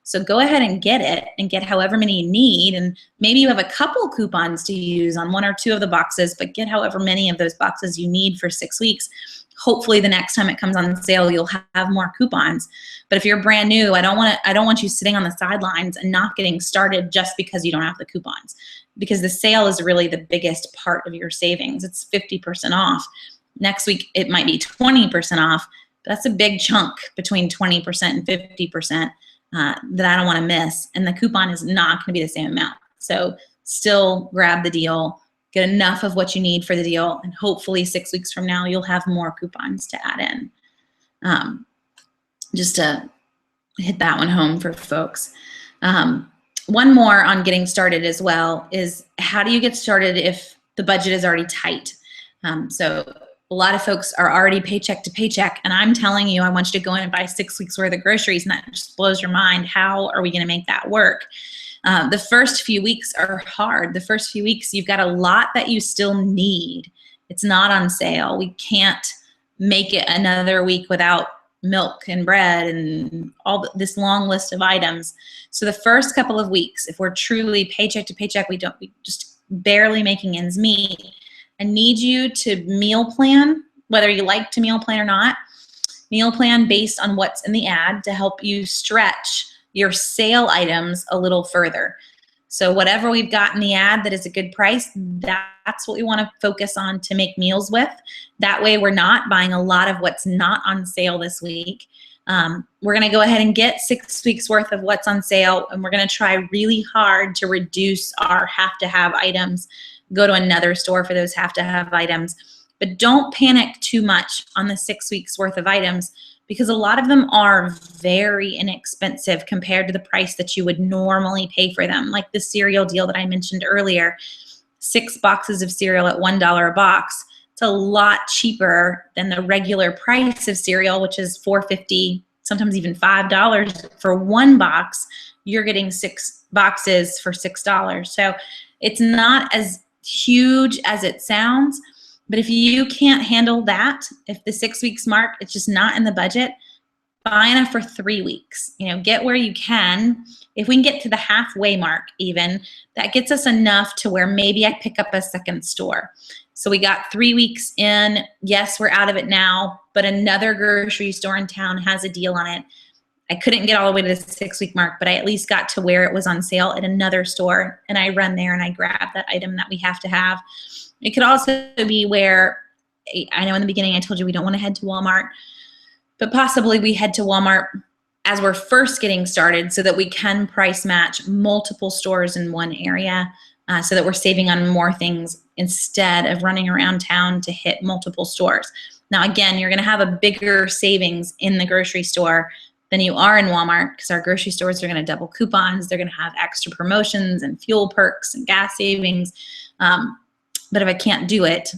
So go ahead and get it and get however many you need. And maybe you have a couple coupons to use on 1 or 2 of the boxes, but get however many of those boxes you need for 6 weeks. Hopefully the next time it comes on sale, you'll have more coupons. But if you're brand new, I don't want you sitting on the sidelines and not getting started just because you don't have the coupons. Because the sale is really the biggest part of your savings. It's 50% off. Next week, it might be 20% off. But that's a big chunk between 20% and 50% that I don't want to miss. And the coupon is not going to be the same amount. So still grab the deal, get enough of what you need for the deal, and hopefully 6 weeks from now, you'll have more coupons to add in. Just to hit that one home for folks. One more on getting started as well is, how do you get started if the budget is already tight? So a lot of folks are already paycheck to paycheck, and I'm telling you, I want you to go in and buy 6 weeks worth of groceries, and that just blows your mind. How are we going to make that work? The first few weeks are hard. The first few weeks, you've got a lot that you still need. It's not on sale. We can't make it another week without milk and bread and all this long list of items. So the first couple of weeks, if we're truly paycheck to paycheck, we just barely making ends meet. I need you to meal plan, whether you like to meal plan or not. Meal plan based on what's in the ad to help you stretch your sale items a little further. So whatever we've got in the ad that is a good price, that's what we want to focus on to make meals with. That way we're not buying a lot of what's not on sale this week. We're going to go ahead and get 6 weeks worth of what's on sale, and we're going to try really hard to reduce our have-to-have items, go to another store for those have-to-have items. But don't panic too much on the 6 weeks worth of items, because a lot of them are very inexpensive compared to the price that you would normally pay for them. Like the cereal deal that I mentioned earlier, 6 boxes of cereal at $1 a box. It's a lot cheaper than the regular price of cereal, which is $4.50, sometimes even $5 for 1 box. You're getting 6 boxes for $6. So it's not as huge as it sounds. But if you can't handle that, if the 6 weeks mark, it's just not in the budget, buy enough for 3 weeks. Get where you can. If we can get to the halfway mark even, that gets us enough to where maybe I pick up a second store. So we got 3 weeks in. Yes, we're out of it now, but another grocery store in town has a deal on it. I couldn't get all the way to the 6 week mark, but I at least got to where it was on sale at another store, and I run there and I grab that item that we have to have. It could also be where, I know in the beginning I told you we don't want to head to Walmart, but possibly we head to Walmart as we're first getting started so that we can price match multiple stores in one area so that we're saving on more things instead of running around town to hit multiple stores. Now again, you're going to have a bigger savings in the grocery store than you are in Walmart, because our grocery stores are going to double coupons. They're going to have extra promotions and fuel perks and gas savings. But if I can't do it,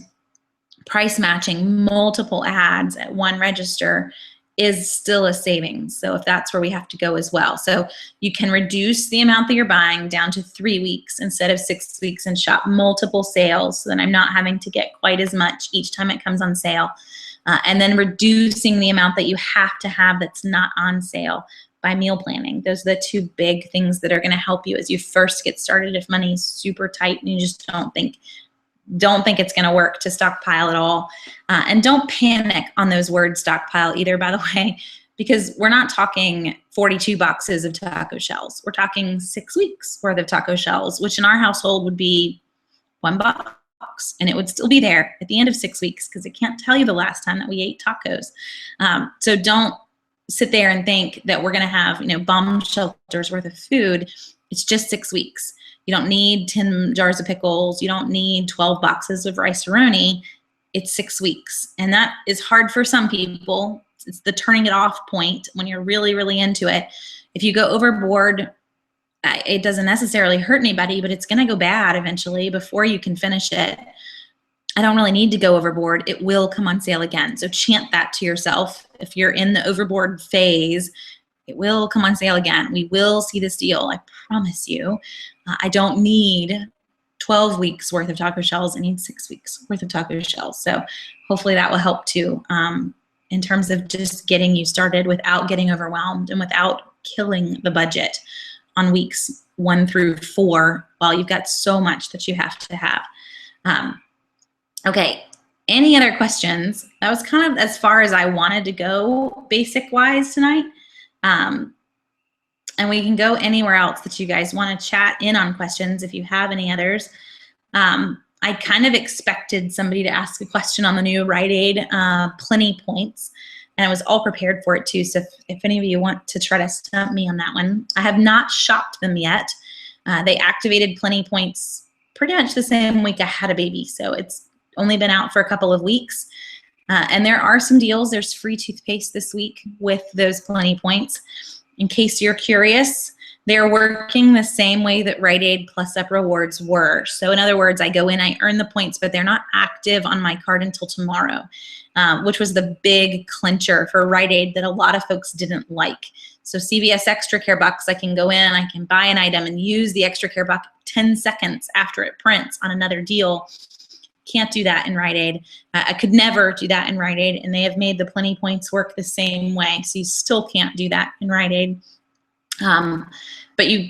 price matching multiple ads at one register is still a savings. So if that's where we have to go as well. So you can reduce the amount that you're buying down to 3 weeks instead of 6 weeks and shop multiple sales, so then I'm not having to get quite as much each time it comes on sale. And then reducing the amount that you have to have that's not on sale by meal planning. Those are the two big things that are going to help you as you first get started if money is super tight and you just don't think it's going to work to stockpile at all. And don't panic on those words stockpile either, by the way, because we're not talking 42 boxes of taco shells. We're talking 6 weeks worth of taco shells, which in our household would be 1 box. And it would still be there at the end of 6 weeks because I can't tell you the last time that we ate tacos. So don't sit there and think that we're going to have, bomb shelters worth of food. It's just 6 weeks. You don't need 10 jars of pickles. You don't need 12 boxes of rice-a-roni. It's 6 weeks. And that is hard for some people. It's the turning it off point when you're really, really into it. If you go overboard, it doesn't necessarily hurt anybody, but it's going to go bad eventually before you can finish it. I don't really need to go overboard. It will come on sale again. So chant that to yourself. If you're in the overboard phase, it will come on sale again. We will see this deal. I promise you. I don't need 12 weeks worth of taco shells. I need 6 weeks worth of taco shells. So hopefully that will help too in terms of just getting you started without getting overwhelmed and without killing the budget on weeks 1 through 4 while you've got so much that you have to have. Okay, any other questions? That was kind of as far as I wanted to go basic-wise tonight. And we can go anywhere else that you guys want to chat in on questions if you have any others. I kind of expected somebody to ask a question on the new Rite Aid Plenty Points, and I was all prepared for it too. So if any of you want to try to stump me on that one, I have not shopped them yet. They activated Plenty Points pretty much the same week I had a baby, so it's only been out for a couple of weeks. And there are some deals. There's free toothpaste this week with those Plenty Points. In case you're curious, they're working the same way that Rite Aid Plus Up Rewards were. So in other words, I go in, I earn the points, but they're not active on my card until tomorrow, which was the big clincher for Rite Aid that a lot of folks didn't like. So CVS Extra Care Bucks, I can go in, I can buy an item and use the Extra Care Buck 10 seconds after it prints on another deal. Can't do that in Rite Aid. I could never do that in Rite Aid, and they have made the Plenty Points work the same way. So you still can't do that in Rite Aid. But you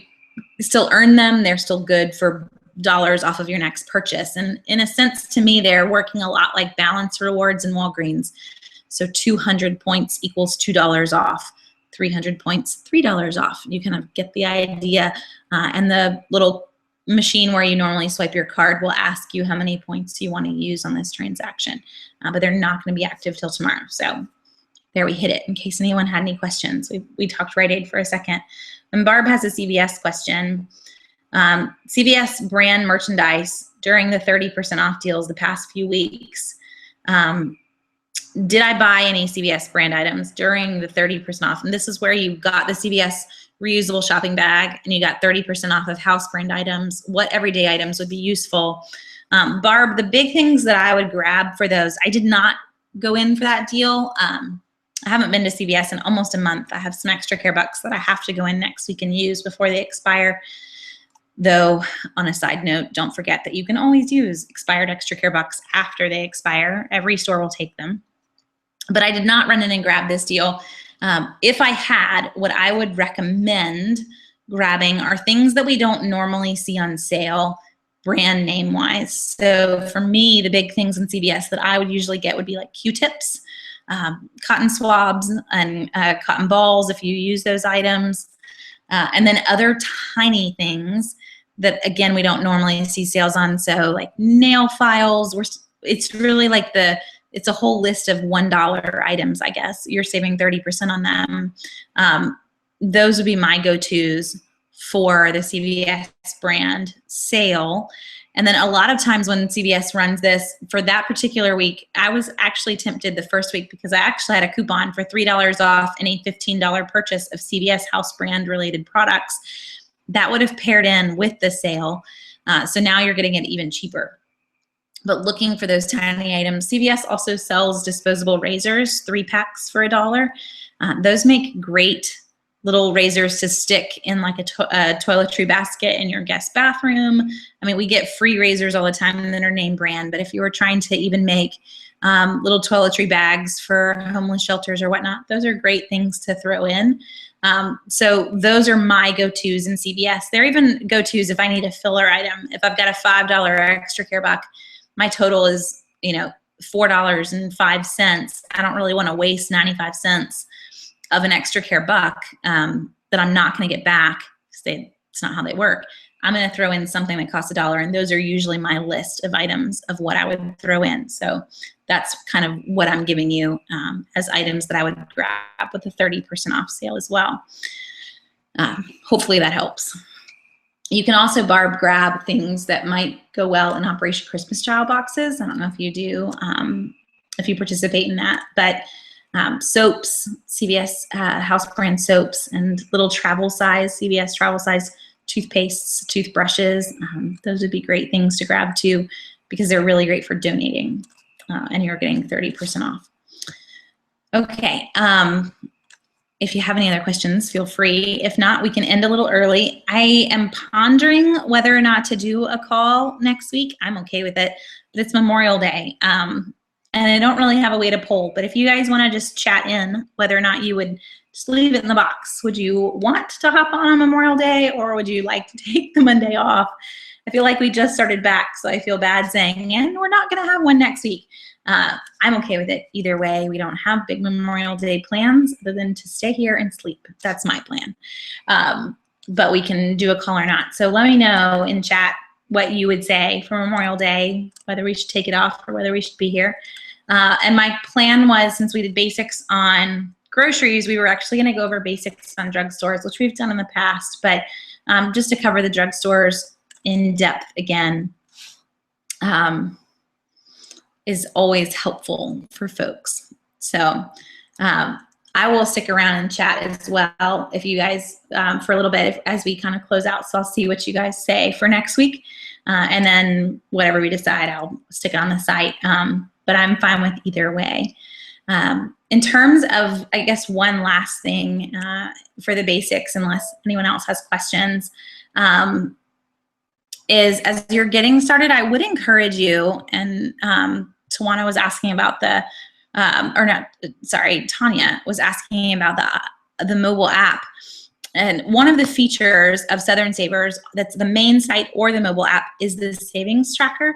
still earn them. They're still good for dollars off of your next purchase. And in a sense, to me, they're working a lot like Balance Rewards and Walgreens. So 200 points equals $2 off. 300 points, $3 off. You kind of get the idea. And the little machine where you normally swipe your card will ask you how many points you want to use on this transaction. But they're not going to be active till tomorrow. So there, we hit it in case anyone had any questions. We talked Rite Aid for a second. And Barb has a CVS question. CVS brand merchandise during the 30% off deals the past few weeks. Did I buy any CVS brand items during the 30% off? And this is where you got the CVS reusable shopping bag and you got 30% off of house brand items. What everyday items would be useful? Barb, the big things that I would grab for those, I did not go in for that deal. I haven't been to CVS in almost a month. I have some Extra Care Bucks that I have to go in next week and use before they expire. Though, on a side note, don't forget that you can always use expired Extra Care Bucks after they expire. Every store will take them. But I did not run in and grab this deal. If I had, what I would recommend grabbing are things that we don't normally see on sale brand name wise. So for me, the big things in CVS that I would usually get would be like Q-tips, cotton swabs, and cotton balls if you use those items. And then other tiny things that, again, we don't normally see sales on. So like nail files, it's really like it's a whole list of $1 items, I guess. You're saving 30% on them. Those would be my go-tos for the CVS brand sale. And then a lot of times when CVS runs this, for that particular week, I was actually tempted the first week because I actually had a coupon for $3 off any $15 purchase of CVS house brand related products. That would have paired in with the sale. So now you're getting it even cheaper. but looking for those tiny items. CVS also sells disposable razors, 3 packs for $1. Those make great little razors to stick in like a toiletry basket in your guest bathroom. I mean, we get free razors all the time that are name brand, but if you were trying to even make little toiletry bags for homeless shelters or whatnot, those are great things to throw in. So those are my go-tos in CVS. They're even go-tos if I need a filler item. If I've got a $5 extra care buck, my total is, you know, $4.05. I don't really want to waste 95 cents of an extra care buck that I'm not going to get back. It's not how they work. I'm going to throw in something that costs $1, and those are usually my list of items of what I would throw in. So that's kind of what I'm giving you as items that I would grab with a 30% off sale as well. Hopefully that helps. You can also, Barb, grab things that might go well in Operation Christmas Child boxes. I don't know if you do, if you participate in that, but soaps, CVS house brand soaps, and little travel size, CVS travel size toothpastes, toothbrushes. Those would be great things to grab too, because they're really great for donating, and you're getting 30% off. Okay. If you have any other questions, feel free. If not, we can end a little early. I am pondering whether or not to do a call next week. I'm okay with it, but it's Memorial Day. And I don't really have a way to poll, but if you guys want to just chat in whether or not you would just leave it in the box. Would you want to hop on Memorial Day, or would you like to take the Monday off? I feel like we just started back, so I feel bad saying, and we're not going to have one next week. I'm okay with it either way. We don't have big Memorial Day plans other than to stay here and sleep. That's my plan. But we can do a call or not. So let me know in chat what you would say for Memorial Day, whether we should take it off or whether we should be here. And my plan was, since we did basics on groceries, we were actually going to go over basics on drugstores, which we've done in the past, but just to cover the drugstores in depth again is always helpful for folks. So I will stick around and chat as well if you guys for a little bit as we kind of close out. So I'll see what you guys say for next week. And then whatever we decide, I'll stick it on the site. But I'm fine with either way. In terms of, I guess, one last thing for the basics, unless anyone else has questions, is as you're getting started, I would encourage you, and Tawana was asking about the, Tanya was asking about the mobile app. And one of the features of Southern Savers, that's the main site or the mobile app, is the savings tracker.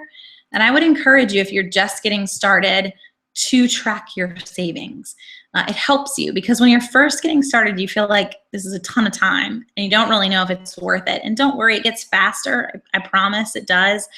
And I would encourage you, if you're just getting started, to track your savings. It helps you, because when you're first getting started, you feel like this is a ton of time and you don't really know if it's worth it. And don't worry, it gets faster. I promise it does.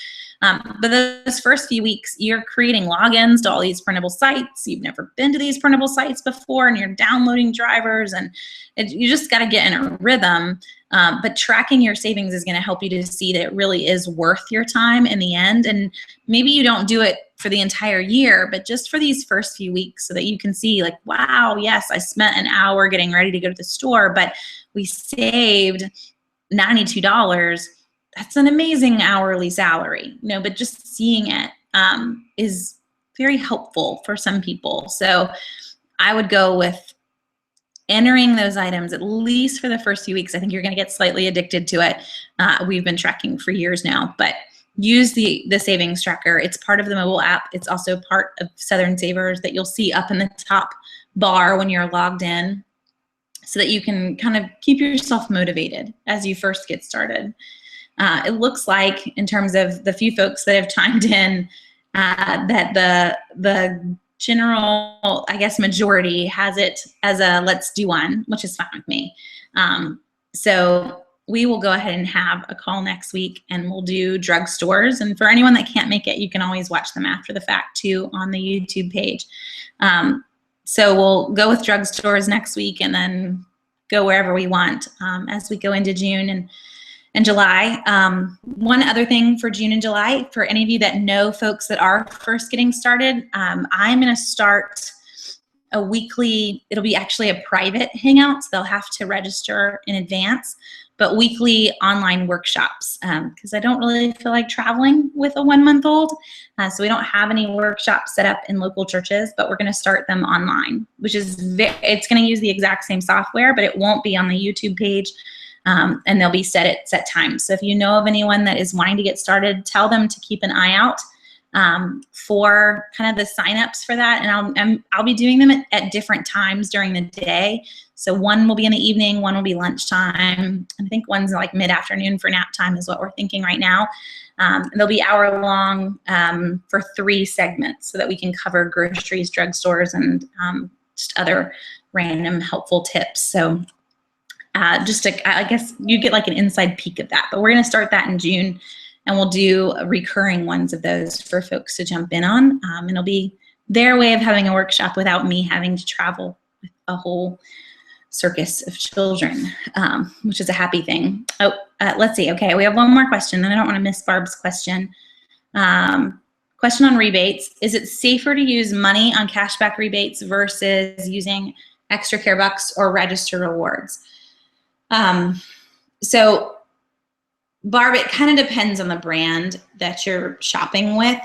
But those first few weeks, you're creating logins to all these printable sites. You've never been to these printable sites before, and you're downloading drivers, and you just got to get in a rhythm. But tracking your savings is going to help you to see that it really is worth your time in the end. And maybe you don't do it for the entire year, but just for these first few weeks, so that you can see, like, wow, yes, I spent an hour getting ready to go to the store, but we saved $92. That's an amazing hourly salary, but just seeing it is very helpful for some people. So I would go with entering those items at least for the first few weeks. I think you're going to get slightly addicted to it. We've been tracking for years now, but use the savings tracker. It's part of the mobile app. It's also part of Southern Savers that you'll see up in the top bar when you're logged in, so that you can kind of keep yourself motivated as you first get started. It looks like, in terms of the few folks that have chimed in, that the general, I guess, majority has it as a let's do one, which is fine with me. So we will go ahead and have a call next week, and we'll do drugstores. And for anyone that can't make it, you can always watch them after the fact too on the YouTube page. So we'll go with drugstores next week, and then go wherever we want as we go into June and July. One other thing for June and July, for any of you that know folks that are first getting started, I'm going to start a weekly, it'll be actually a private hangout, so they'll have to register in advance. but weekly online workshops, because I don't really feel like traveling with a 1-month-old. So we don't have any workshops set up in local churches, but we're going to start them online, which is, it's going to use the exact same software, but it won't be on the YouTube page. And they'll be set at set times. So if you know of anyone that is wanting to get started, tell them to keep an eye out for kind of the signups for that. And I'll be doing them at different times during the day. So one will be in the evening, one will be lunchtime. I think one's like mid-afternoon for nap time is what we're thinking right now. They'll be hour-long for 3 segments so that we can cover groceries, drugstores, and just other random helpful tips. So just to, I guess you get like an inside peek of that. But we're going to start that in June, and we'll do recurring ones of those for folks to jump in on. And it'll be their way of having a workshop without me having to travel with a whole circus of children, which is a happy thing. Oh, let's see. Okay, we have one more question, and I don't want to miss Barb's question. Question on rebates. Is it safer to use money on cashback rebates versus using extra care bucks or register rewards? So Barb, it kind of depends on the brand that you're shopping with.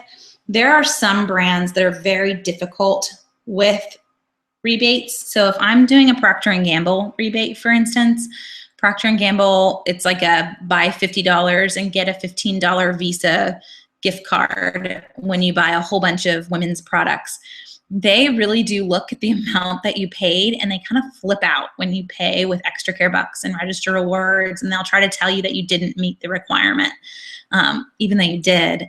There are some brands that are very difficult with rebates. So if I'm doing a Procter & Gamble rebate, for instance, Procter & Gamble, it's like a buy $50 and get a $15 Visa gift card when you buy a whole bunch of women's products. They really do look at the amount that you paid, and they kind of flip out when you pay with extra care bucks and register rewards, and they'll try to tell you that you didn't meet the requirement, even though you did,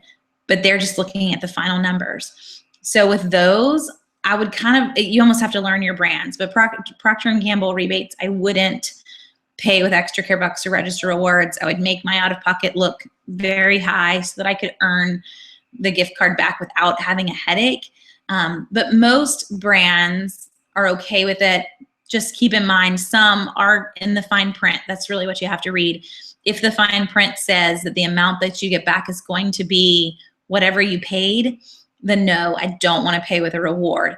but they're just looking at the final numbers. So with those, I would kind of, you almost have to learn your brands, but Procter & Gamble rebates, I wouldn't pay with extra care bucks or register rewards. I would make my out-of-pocket look very high so that I could earn the gift card back without having a headache. But most brands are okay with it. Just keep in mind, some are in the fine print. That's really what you have to read. If the fine print says that the amount that you get back is going to be whatever you paid, then no, I don't want to pay with a reward.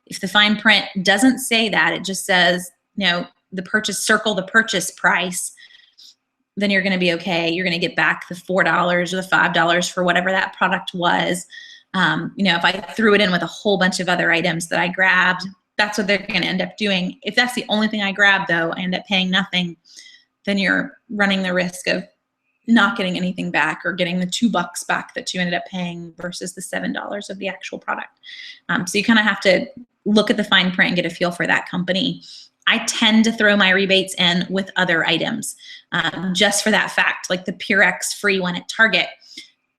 If the fine print doesn't say that, it just says, circle the purchase price, then you're going to be okay. You're going to get back the $4 or the $5 for whatever that product was. If I threw it in with a whole bunch of other items that I grabbed, that's what they're going to end up doing. If that's the only thing I grabbed, though, I end up paying nothing, then you're running the risk of not getting anything back or getting the $2 back that you ended up paying versus the $7 of the actual product. So you kind of have to look at the fine print and get a feel for that company. I tend to throw my rebates in with other items just for that fact, like the Purex free one at Target.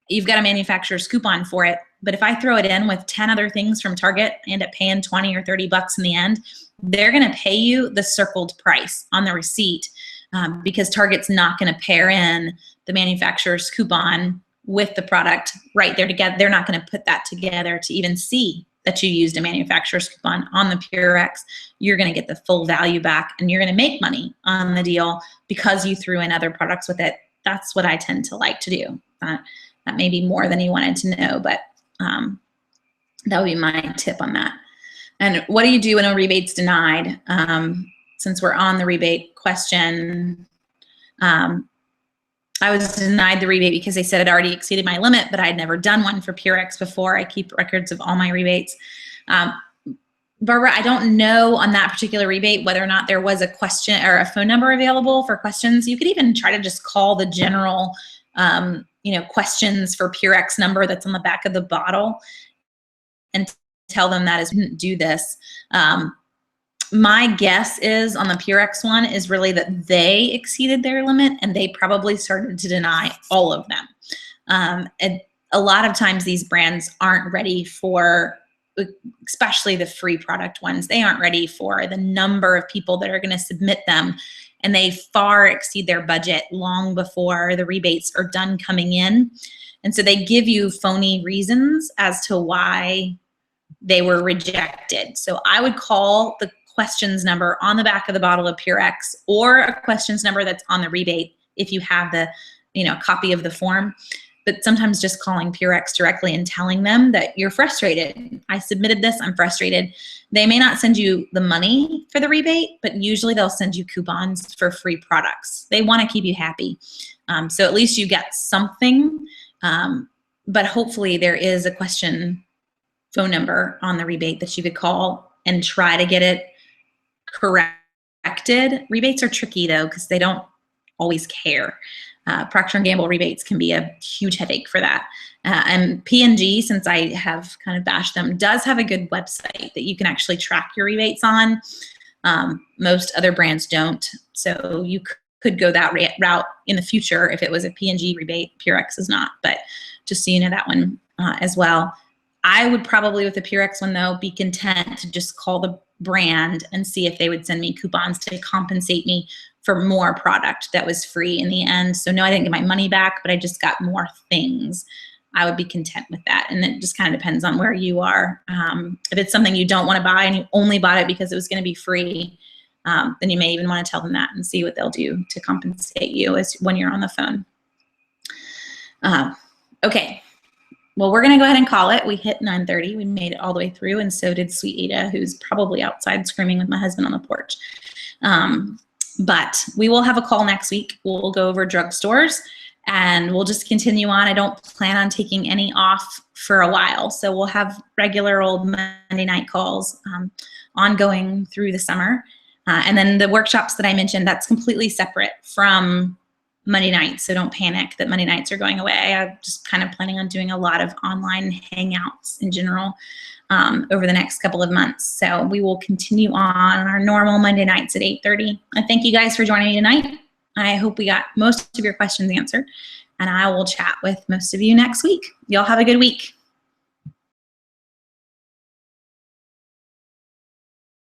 You've got a manufacturer's coupon for it, but if I throw it in with 10 other things from Target, I end up paying 20 or 30 bucks in the end. They're going to pay you the circled price on the receipt because Target's not going to pair in the manufacturer's coupon with the product right there together. They're not going to put that together to even see that you used a manufacturer's coupon on the Purex. You're going to get the full value back, and you're going to make money on the deal because you threw in other products with it. That's what I tend to like to do. That may be more than you wanted to know, but that would be my tip on that. And what do you do when a rebate's denied? Since we're on the rebate question, I was denied the rebate because they said it already exceeded my limit, but I'd never done one for Purex before. I keep records of all my rebates. Barbara, I don't know on that particular rebate whether or not there was a question or a phone number available for questions. You could even try to just call the general questions for Purex number that's on the back of the bottle and tell them that is didn't do this. My guess is on the Purex one is really that they exceeded their limit and they probably started to deny all of them. And a lot of times these brands aren't ready for, especially the free product ones, they aren't ready for the number of people that are going to submit them, and they far exceed their budget long before the rebates are done coming in. And so they give you phony reasons as to why they were rejected. So I would call the questions number on the back of the bottle of Purex or a questions number that's on the rebate if you have the copy of the form. but sometimes just calling Purex directly and telling them that you're frustrated. I submitted this, I'm frustrated. They may not send you the money for the rebate, but usually they'll send you coupons for free products. They want to keep you happy. So at least you get something, but hopefully there is a question phone number on the rebate that you could call and try to get it corrected. Rebates are tricky though, because they don't always care. Procter & Gamble rebates can be a huge headache for that. And P&G, since I have kind of bashed them, does have a good website that you can actually track your rebates on. Most other brands don't. So you could go that route in the future if it was a P&G rebate. Purex is not, but just so you know that one as well. I would probably, with the Purex one though, be content to just call the brand and see if they would send me coupons to compensate me for more product that was free in the end. So no, I didn't get my money back, but I just got more things. I would be content with that. And it just kind of depends on where you are. If it's something you don't want to buy and you only bought it because it was going to be free, then you may even want to tell them that and see what they'll do to compensate you when you're on the phone. Okay. Well, we're going to go ahead and call it. We hit 9:30. We made it all the way through, and so did Sweet Ada, who's probably outside screaming with my husband on the porch. But we will have a call next week. We'll go over drugstores, and we'll just continue on. I don't plan on taking any off for a while, so we'll have regular old Monday night calls ongoing through the summer. And then the workshops that I mentioned, that's completely separate from Monday nights, so don't panic that Monday nights are going away. I'm just kind of planning on doing a lot of online hangouts in general over the next couple of months. So we will continue on our normal Monday nights at 8:30. I thank you guys for joining me tonight. I hope we got most of your questions answered, and I will chat with most of you next week. Y'all have a good week.